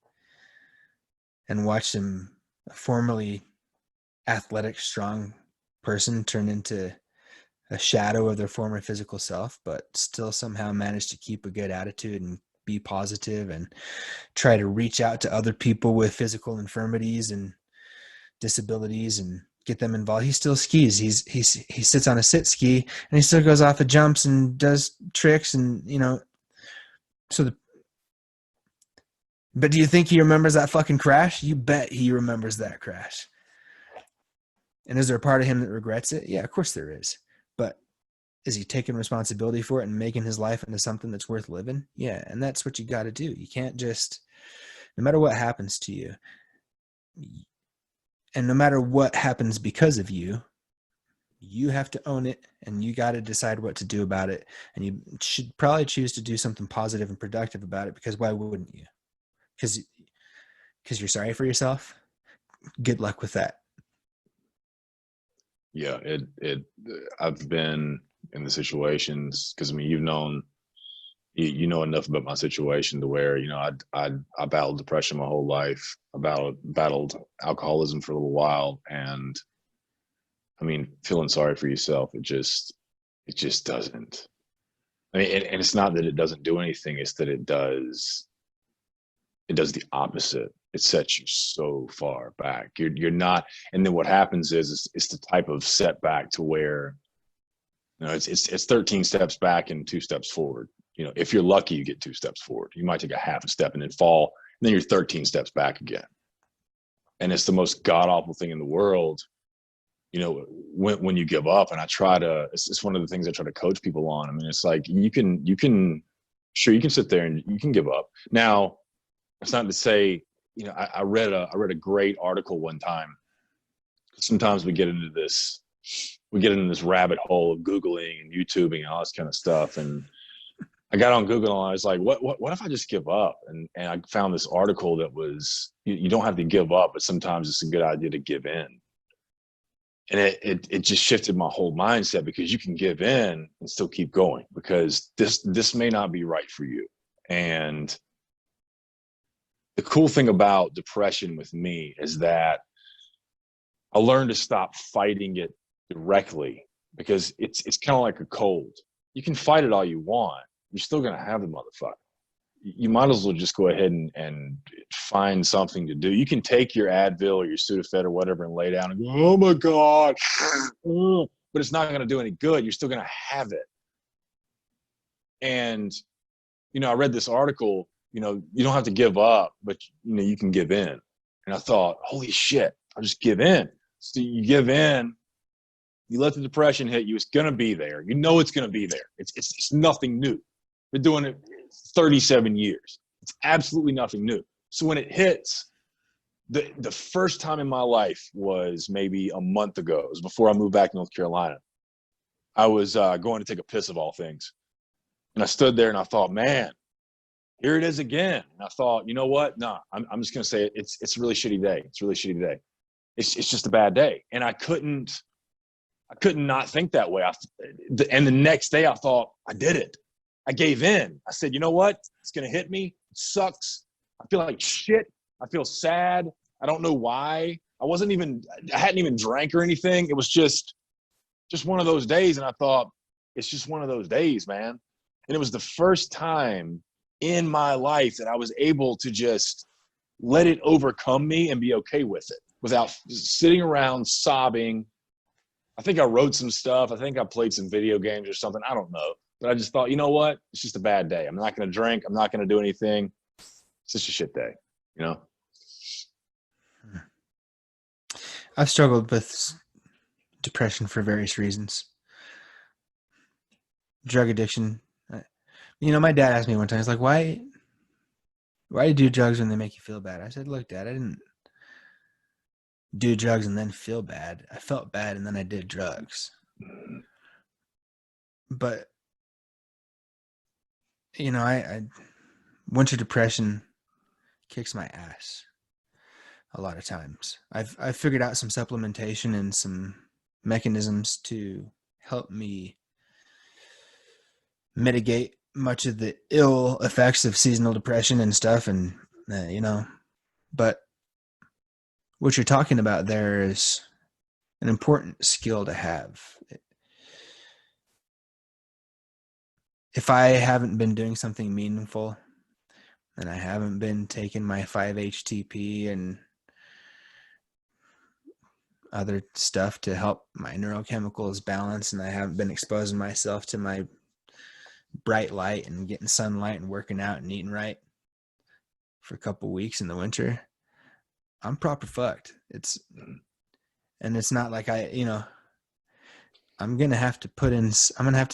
and watch them, a formerly athletic, strong person, turn into a shadow of their former physical self, but still somehow manage to keep a good attitude and be positive and try to reach out to other people with physical infirmities and disabilities and get them involved? He still skis. He sits on a sit ski and he still goes off the jumps and does tricks, and but do you think he remembers that fucking crash? You bet he remembers that crash. And is there a part of him that regrets it? Yeah, of course there is. But is he taking responsibility for it and making his life into something that's worth living? Yeah, and that's what you got to do. You can't just, no matter what happens to you, and no matter what happens because of you, you have to own it, and you got to decide what to do about it. And you should probably choose to do something positive and productive about it, because why wouldn't you? Because you're sorry for yourself. Good luck with that. Yeah, I've been in the situations, because I mean, you know enough about my situation to where, you know, I battled depression my whole life. I battled alcoholism for a little while, and I mean, feeling sorry for yourself, it just doesn't. I mean, and it's not that it doesn't do anything; it's that it does the opposite. It sets you so far back. You're not, and then what happens is it's the type of setback to where, you know, it's 13 steps back and 2 steps forward. You know, if you're lucky, you get 2 steps forward. You might take a half a step and then fall, and then you're 13 steps back again. And it's the most god awful thing in the world, you know, when you give up. And it's one of the things I try to coach people on. I mean, it's like, you can sit there and you can give up. Now, it's not to say, you know, I read a great article one time. Sometimes we get into this rabbit hole of Googling and YouTubing and all this kind of stuff. And I got on Google and I was like, what if I just give up? And I found this article that was, you don't have to give up, but sometimes it's a good idea to give in. And it just shifted my whole mindset, because you can give in and still keep going, because this may not be right for you. And the cool thing about depression with me is that I learned to stop fighting it directly, because it's kind of like a cold. You can fight it all you want. You're still going to have the motherfucker. You might as well just go ahead and find something to do. You can take your Advil or your Sudafed or whatever and lay down and go, oh my God, but it's not going to do any good. You're still going to have it. And, you know, I read this article, you know, you don't have to give up, but, you know, you can give in. And I thought, holy shit, I'll just give in. So you give in, you let the depression hit you. It's going to be there. You know, it's going to be there. It's nothing new. Been doing it 37 years. It's absolutely nothing new. So when it hits, the first time in my life was maybe a month ago. It was before I moved back to North Carolina. I was going to take a piss, of all things. And I stood there and I thought, man, here it is again. And I thought, you know what? No, I'm just going to say it. It's a really shitty day. It's a really shitty day. It's just a bad day. And I couldn't not think that way. And the next day I thought, I did it. I gave in. I said, you know what? It's going to hit me. It sucks. I feel like shit. I feel sad. I don't know why. I hadn't even drank or anything. It was just one of those days. And I thought, it's just one of those days, man. And it was the first time in my life that I was able to just let it overcome me and be okay with it without sitting around sobbing. I think I wrote some stuff. I think I played some video games or something. I don't know. But I just thought, you know what? It's just a bad day. I'm not going to drink. I'm not going to do anything. It's just a shit day, you know? I've struggled with depression for various reasons. Drug addiction. My dad asked me one time, he's like, why do you do drugs when they make you feel bad? I said, look, Dad, I didn't do drugs and then feel bad. I felt bad and then I did drugs. But, I winter depression kicks my ass a lot of times. I've figured out some supplementation and some mechanisms to help me mitigate much of the ill effects of seasonal depression and stuff. And, but what you're talking about there is an important skill to have. If I haven't been doing something meaningful and I haven't been taking my 5-HTP and other stuff to help my neurochemicals balance, and I haven't been exposing myself to my bright light and getting sunlight and working out and eating right for a couple weeks in the winter, I'm proper fucked. It's not like I'm going to have to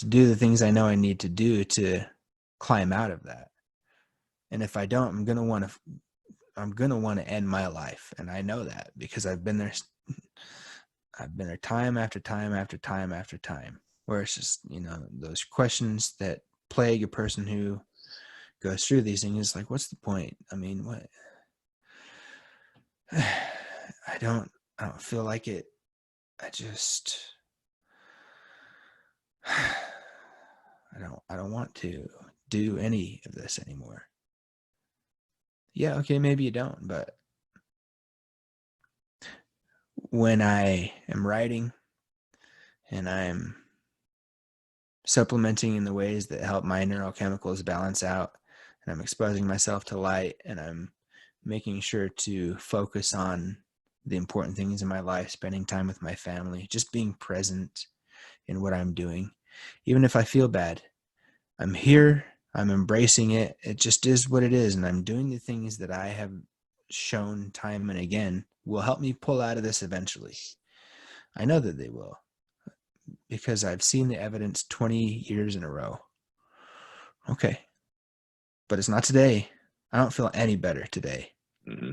do the things I know I need to do to climb out of that. And if I don't, I'm going to want to end my life. And I know that because I've been there time after time after time after time, where it's just, those questions that plague a person who goes through these things is like, what's the point? I mean, what? I don't feel like it. I don't want to do any of this anymore. Yeah, okay, maybe you don't, but when I am writing and I'm supplementing in the ways that help my neurochemicals balance out, and I'm exposing myself to light, and I'm making sure to focus on the important things in my life, spending time with my family, just being present in what I'm doing. Even if I feel bad, I'm here, I'm embracing it. It just is what it is. And I'm doing the things that I have shown time and again will help me pull out of this eventually. I know that they will, because I've seen the evidence 20 years in a row. Okay. But it's not today. I don't feel any better today. Mm-hmm.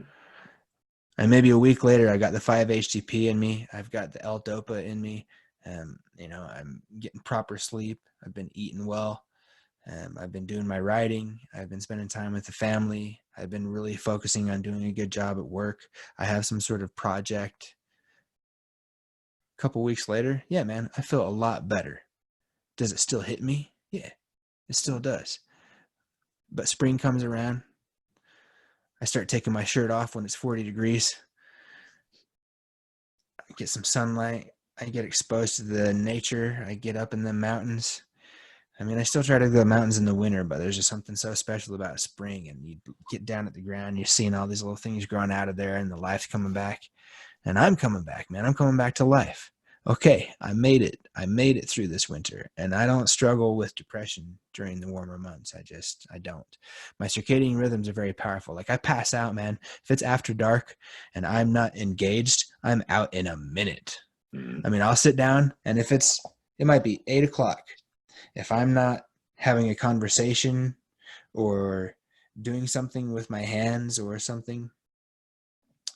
And maybe a week later, I got the 5-HTP in me. I've got the L-DOPA in me. I'm getting proper sleep. I've been eating well. I've been doing my writing. I've been spending time with the family. I've been really focusing on doing a good job at work. I have some sort of project. A couple weeks later, yeah, man, I feel a lot better. Does it still hit me? Yeah, it still does. But spring comes around. I start taking my shirt off when it's 40 degrees. I get some sunlight. I get exposed to the nature. I get up in the mountains. I mean, I still try to go to the mountains in the winter, but there's just something so special about spring. And you get down at the ground, you're seeing all these little things growing out of there, and the life's coming back. And I'm coming back, man. I'm coming back to life. Okay, I made it. I made it through this winter. And I don't struggle with depression during the warmer months. I don't. My circadian rhythms are very powerful. Like, I pass out, man. If it's after dark and I'm not engaged, I'm out in a minute. I mean, I'll sit down, and it might be 8 o'clock. If I'm not having a conversation or doing something with my hands or something,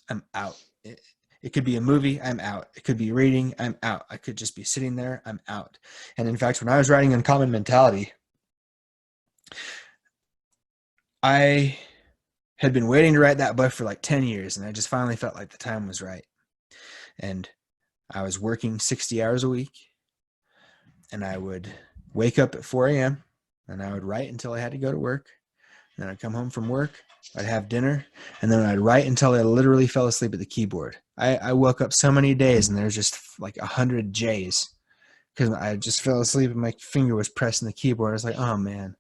I'm out. It could be a movie, I'm out. It could be reading, I'm out. I could just be sitting there, I'm out. And in fact, when I was writing Uncommon Mentality, I had been waiting to write that book for like 10 years, and I just finally felt like the time was right. And I was working 60 hours a week, and I would wake up at 4 a.m., and I would write until I had to go to work. Then I'd come home from work, I'd have dinner, and then I'd write until I literally fell asleep at the keyboard. I woke up so many days, and there's just like 100 J's because I just fell asleep and my finger was pressing the keyboard. I was like, oh, man.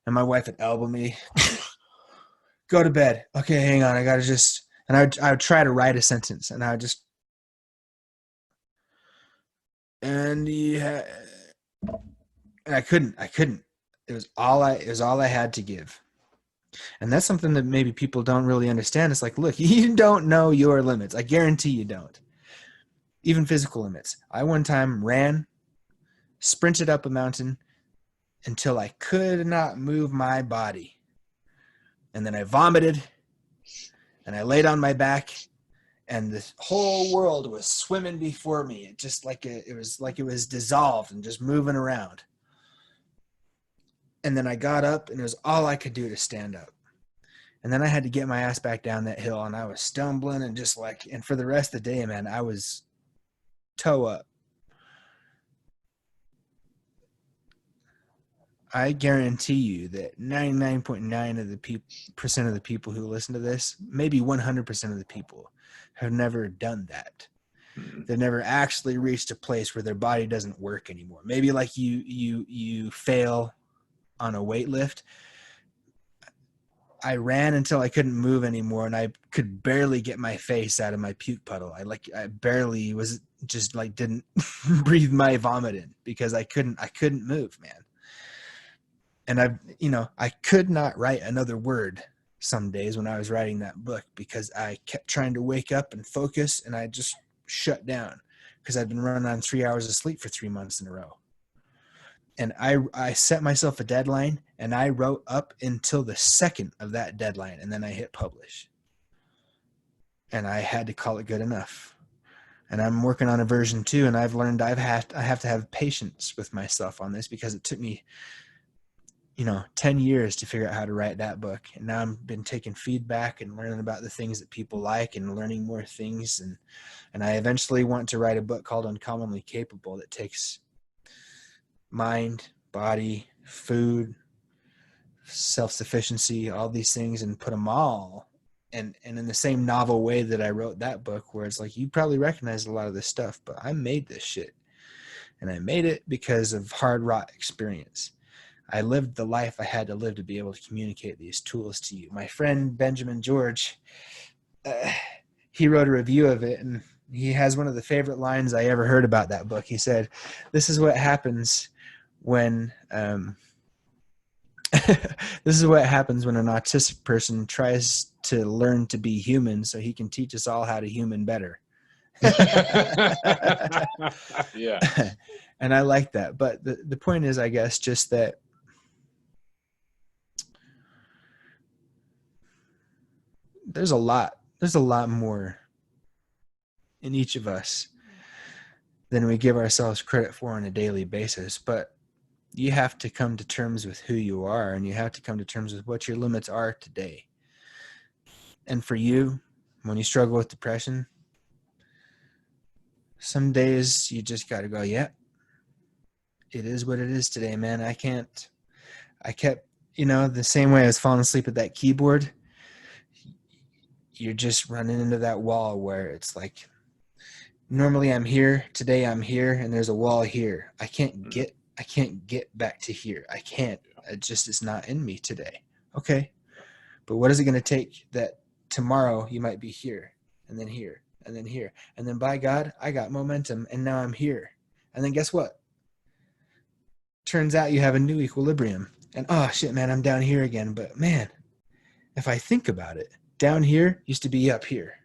And my wife would elbow me. Go to bed. Okay, hang on. I got to just... And I would try to write a sentence, and I would just... And yeah... And I couldn't. It was all I had to give. And that's something that maybe people don't really understand. It's like, look, you don't know your limits. I guarantee you don't. even physical limits. I one time sprinted up a mountain until I could not move my body. And then I vomited and I laid on my back and the whole world was swimming before me. It just it was dissolved and just moving around. And then I got up and it was all I could do to stand up. And then I had to get my ass back down that hill and I was stumbling and and for the rest of the day, man, I was toe up. I guarantee you that 99.9% of the people who listen to this, maybe 100% of the people, have never done that. They've never actually reached a place where their body doesn't work anymore. Maybe like you fail on a weight lift. I ran until I couldn't move anymore and I could barely get my face out of my puke puddle. I barely was just didn't breathe my vomit in because I couldn't move, man. And I could not write another word some days when I was writing that book because I kept trying to wake up and focus and I just shut down because I'd been running on 3 hours of sleep for 3 months in a row. And I set myself a deadline and I wrote up until the second of that deadline and then I hit publish. And I had to call it good enough. And I'm working on a version 2 and I've learned I have to have patience with myself on this because it took me 10 years to figure out how to write that book. And now I've been taking feedback and learning about the things that people like and learning more things. And I eventually want to write a book called Uncommonly Capable that takes mind, body, food, self-sufficiency, all these things and put them all and in the same novel way that I wrote that book where it's like, you probably recognize a lot of this stuff, but I made this shit. And I made it because of hard wrought experience. I lived the life I had to live to be able to communicate these tools to you. My friend Benjamin George, he wrote a review of it, and he has one of the favorite lines I ever heard about that book. He said, "This is what happens when this is what happens when an autistic person tries to learn to be human, so he can teach us all how to human better." Yeah. And I like that. But the point is, I guess, just that there's a lot more in each of us than we give ourselves credit for on a daily basis. But you have to come to terms with who you are, and you have to come to terms with what your limits are today. And for you, when you struggle with depression, some days you just got to go, yeah, it is what it is today, man. I kept, the same way I was falling asleep at that keyboard, you're just running into that wall where it's like, normally I'm here, today I'm here, and there's a wall here. I can't get back to here. I can't. It's not in me today. Okay. But what is it going to take that tomorrow you might be here, and then here, and then here, and then by God, I got momentum, and now I'm here. And then guess what? Turns out you have a new equilibrium. And oh shit, man, I'm down here again. But man, if I think about it, down here used to be up here.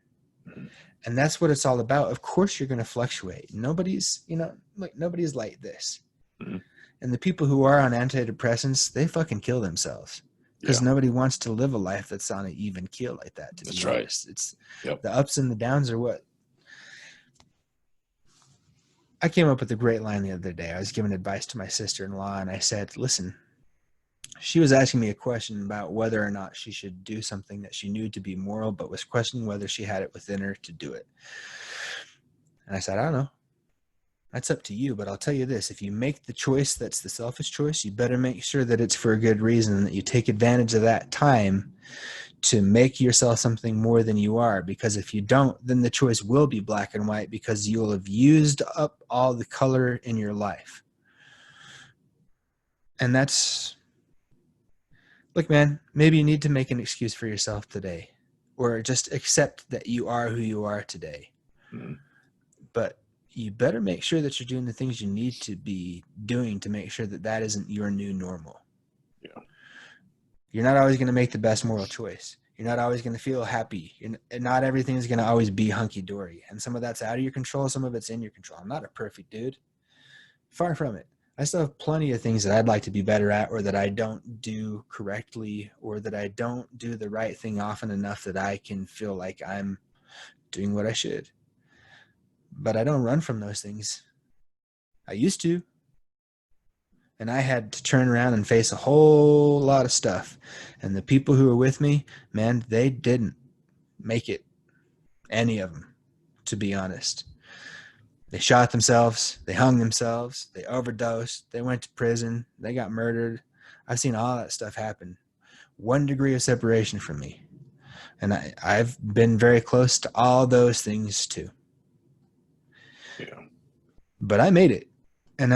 And that's what it's all about. Of course you're going to fluctuate. Nobody's like this. Mm-hmm. And the people who are on antidepressants, they fucking kill themselves. Because nobody wants to live a life that's on an even keel like that. That's right. It's the ups and the downs are what. I came up with a great line the other day. I was giving advice to my sister-in-law, and I said, listen, she was asking me a question about whether or not she should do something that she knew to be moral, but was questioning whether she had it within her to do it. And I said, I don't know. That's up to you, but I'll tell you this. If you make the choice that's the selfish choice, you better make sure that it's for a good reason and that you take advantage of that time to make yourself something more than you are. Because if you don't, then the choice will be black and white because you'll have used up all the color in your life. And that's, look, man, maybe you need to make an excuse for yourself today or just accept that you are who you are today. Mm-hmm. But you better make sure that you're doing the things you need to be doing to make sure that that isn't your new normal. Yeah. You're not always going to make the best moral choice. You're not always going to feel happy. Not everything is going to always be hunky-dory. And some of that's out of your control. Some of it's in your control. I'm not a perfect dude. Far from it. I still have plenty of things that I'd like to be better at, or that I don't do correctly, or that I don't do the right thing often enough that I can feel like I'm doing what I should. But I don't run from those things. I used to. And I had to turn around and face a whole lot of stuff. And the people who were with me, man, they didn't make it. Any of them, to be honest. They shot themselves. They hung themselves. They overdosed. They went to prison. They got murdered. I've seen all that stuff happen. 1 degree of separation from me. And I've been very close to all those things too. Yeah. But I made it. And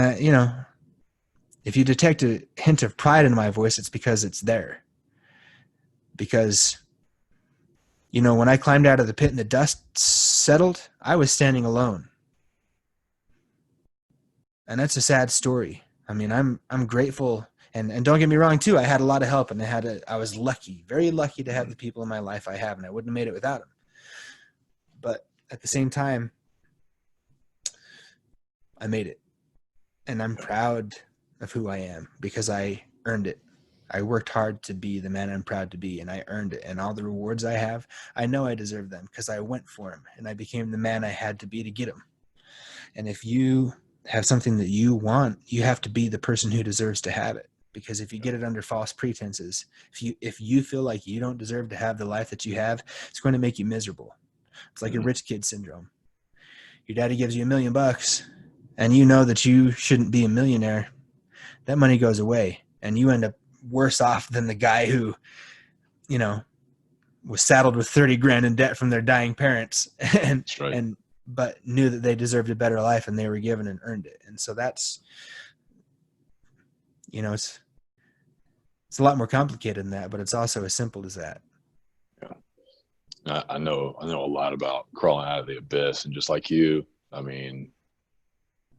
if you detect a hint of pride in my voice, it's because it's there. Because, when I climbed out of the pit and the dust settled, I was standing alone. And that's a sad story. I mean, I'm grateful. And don't get me wrong, too. I had a lot of help, and I was lucky, very lucky to have the people in my life I have, and I wouldn't have made it without them. But at the same time, I made it. And I'm proud of who I am because I earned it. I worked hard to be the man I'm proud to be, and I earned it. And all the rewards I have, I know I deserve them because I went for them, and I became the man I had to be to get them. And if you have something that you want, you have to be the person who deserves to have it. Because if you get it under false pretenses, if you feel like you don't deserve to have the life that you have, it's going to make you miserable. It's like a rich kid syndrome. Your daddy gives you $1 million and you know that you shouldn't be a millionaire. That money goes away and you end up worse off than the guy who, was saddled with 30 grand in debt from their dying parents but knew that they deserved a better life and they were given and earned it. And so that's, it's a lot more complicated than that, but it's also as simple as that. Yeah. I know a lot about crawling out of the abyss, and just like you, I mean,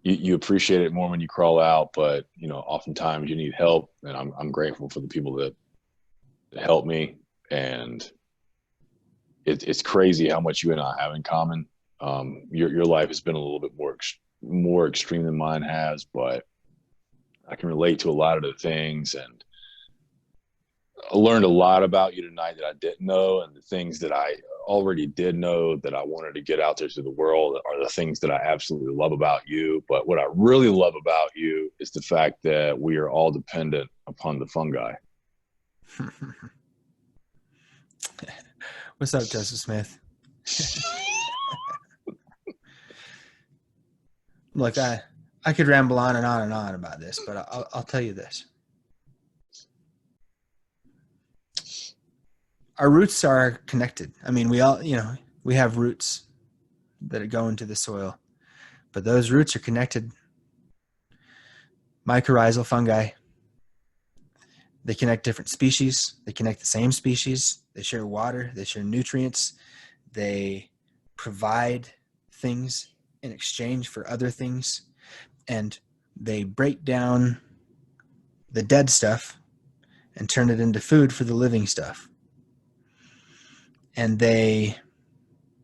you appreciate it more when you crawl out, but oftentimes you need help, and I'm grateful for the people that help me. And it's crazy how much you and I have in common. Your life has been a little bit more extreme than mine has, but I can relate to a lot of the things, and I learned a lot about you tonight that I didn't know, and the things that I already did know that I wanted to get out there to the world are the things that I absolutely love about you. But what I really love about you is the fact that we are all dependent upon the fungi. What's up, Joseph Smith? Look, I could ramble on and on and on about this, but I'll tell you this. Our roots are connected. I mean, we all, we have roots that go into the soil, but those roots are connected. Mycorrhizal fungi. They connect different species. They connect the same species. They share water. They share nutrients. They provide things in exchange for other things. And they break down the dead stuff and turn it into food for the living stuff. And they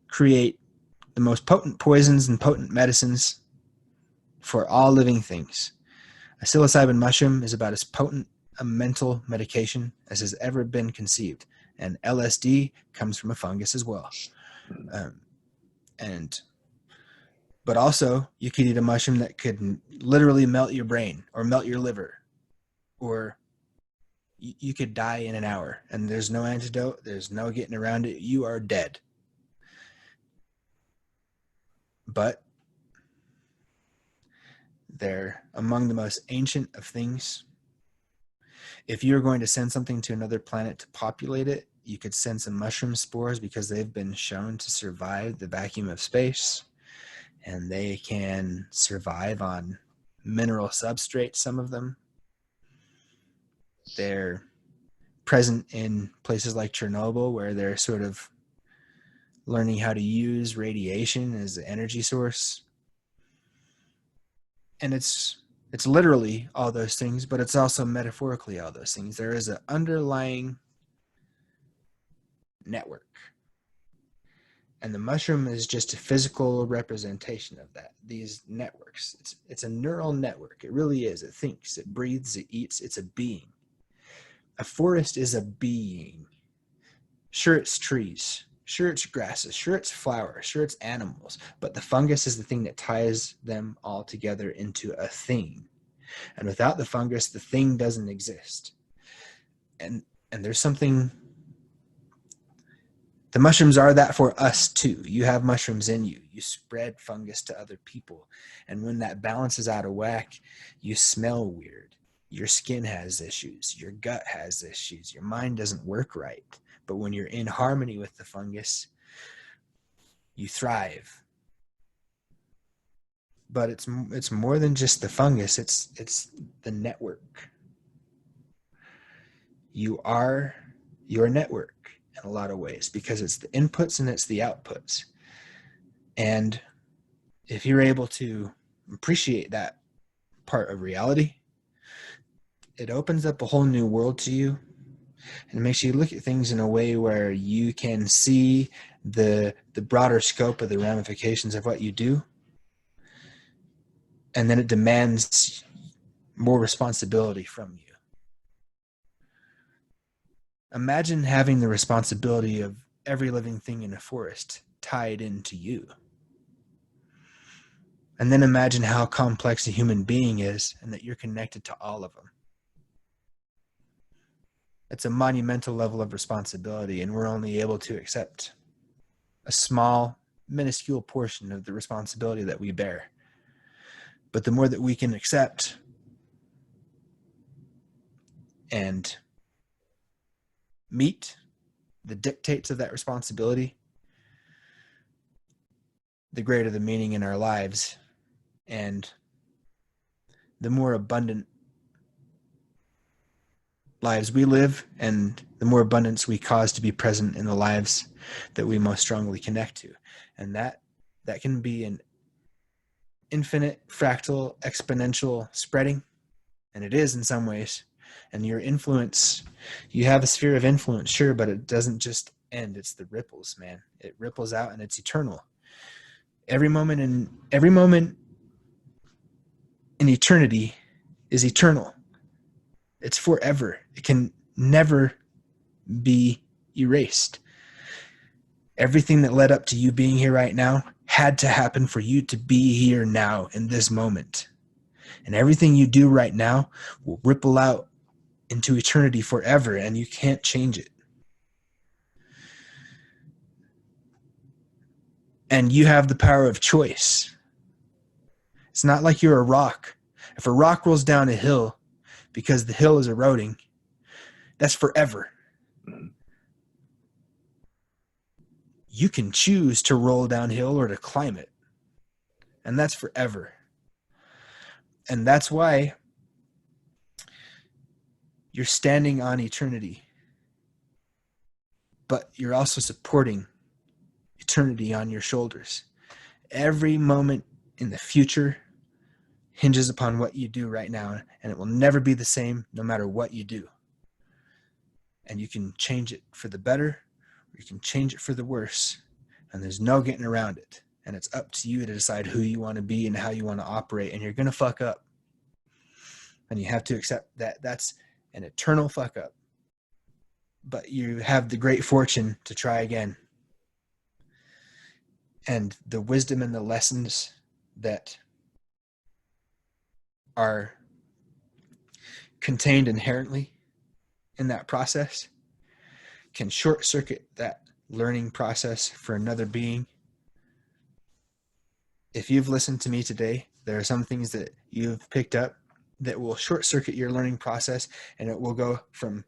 create the most potent poisons and potent medicines for all living things. A psilocybin mushroom is about as potent a mental medication as has ever been conceived. And LSD comes from a fungus as well. But also, you could eat a mushroom that could literally melt your brain or melt your liver, or you could die in an hour, and there's no antidote. There's no getting around it. You are dead. But they're among the most ancient of things. If you're going to send something to another planet to populate it, you could send some mushroom spores because they've been shown to survive the vacuum of space, and they can survive on mineral substrate, some of them. They're present in places like Chernobyl, where they're sort of learning how to use radiation as an energy source. And it's literally all those things, but it's also metaphorically all those things. There is an underlying network. And the mushroom is just a physical representation of that, these networks. It's a neural network. It really is. It thinks, it breathes, it eats. It's a being. A forest is a being. Sure, it's trees. Sure, it's grasses. Sure, it's flowers. Sure, it's animals. But the fungus is the thing that ties them all together into a thing. And without the fungus, the thing doesn't exist. And there's something... The mushrooms are that for us too. You have mushrooms in you. You spread fungus to other people. And when that balance is out of whack, you smell weird. Your skin has issues. Your gut has issues. Your mind doesn't work right. But when you're in harmony with the fungus, you thrive. But it's more than just the fungus. It's the network. You are your network in a lot of ways, because it's the inputs and it's the outputs. And if you're able to appreciate that part of reality, it opens up a whole new world to you, and it makes you look at things in a way where you can see the broader scope of the ramifications of what you do. And then it demands more responsibility from you. Imagine having the responsibility of every living thing in a forest tied into you. And then imagine how complex a human being is and that you're connected to all of them. It's a monumental level of responsibility, and we're only able to accept a small, minuscule portion of the responsibility that we bear. But the more that we can accept and meet the dictates of that responsibility, the greater the meaning in our lives, and the more abundant lives we live, and the more abundance we cause to be present in the lives that we most strongly connect to. And that can be an infinite, fractal, exponential spreading, and it is in some ways. And your influence, you have a sphere of influence, sure, but it doesn't just end. It's the ripples, man. It ripples out, and it's eternal. Every moment in eternity is eternal. It's forever. It can never be erased. Everything that led up to you being here right now had to happen for you to be here now in this moment. And everything you do right now will ripple out into eternity forever, and you can't change it. And you have the power of choice. It's not like you're a rock. If a rock rolls down a hill because the hill is eroding, that's forever. You can choose to roll downhill or to climb it, and that's forever. And that's why you're standing on eternity, but you're also supporting eternity on your shoulders. Every moment in the future hinges upon what you do right now, and it will never be the same no matter what you do. And you can change it for the better, or you can change it for the worse, and there's no getting around it. And it's up to you to decide who you want to be and how you want to operate, and you're going to fuck up. And you have to accept that that's an eternal fuck up. But you have the great fortune to try again. And the wisdom and the lessons that are contained inherently in that process can short circuit that learning process for another being. If you've listened to me today, there are some things that you've picked up that will short circuit your learning process, and it will go from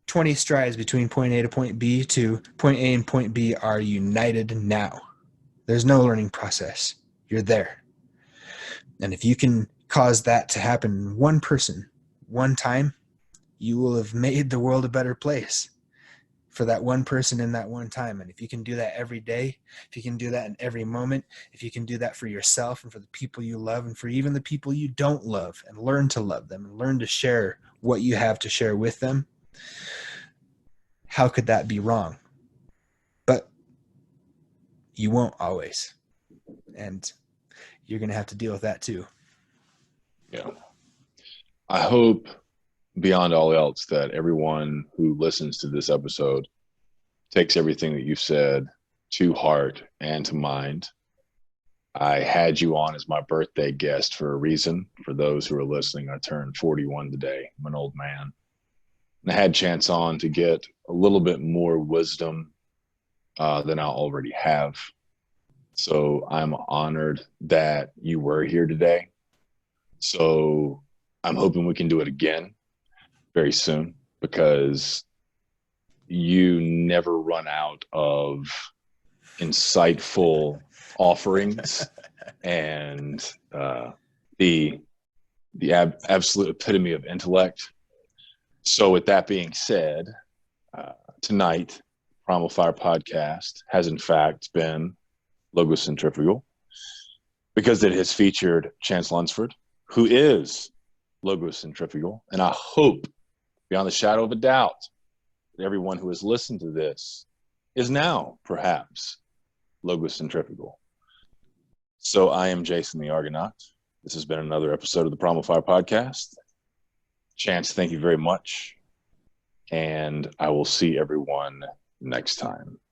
20 strides between point A to point B to point A and point B are united now. There's no learning process. You're there. And if you can cause that to happen one person, one time, you will have made the world a better place for that one person in that one time. And if you can do that every day, if you can do that in every moment, if you can do that for yourself and for the people you love and for even the people you don't love, and learn to love them and learn to share what you have to share with them, how could that be wrong? But you won't always. And you're going to have to deal with that too. Yeah. I hope beyond all else that everyone who listens to this episode takes everything that you've said to heart and to mind. I had you on as my birthday guest for a reason. For those who are listening, I turned 41 today. I'm an old man. And I had Chance on to get a little bit more wisdom than I already have. So I'm honored that you were here today. So I'm hoping we can do it again very soon, because you never run out of insightful offerings and the absolute epitome of intellect. So with that being said, tonight, Primal Fire Podcast has in fact been logocentrifugal, because it has featured Chance Lunceford, who is logocentrifugal. And I hope, beyond the shadow of a doubt, that everyone who has listened to this is now perhaps logocentrifugal. So I am Jason the Argonaut. This has been another episode of the Primal Fire Podcast. Chance, thank you very much. And I will see everyone next time.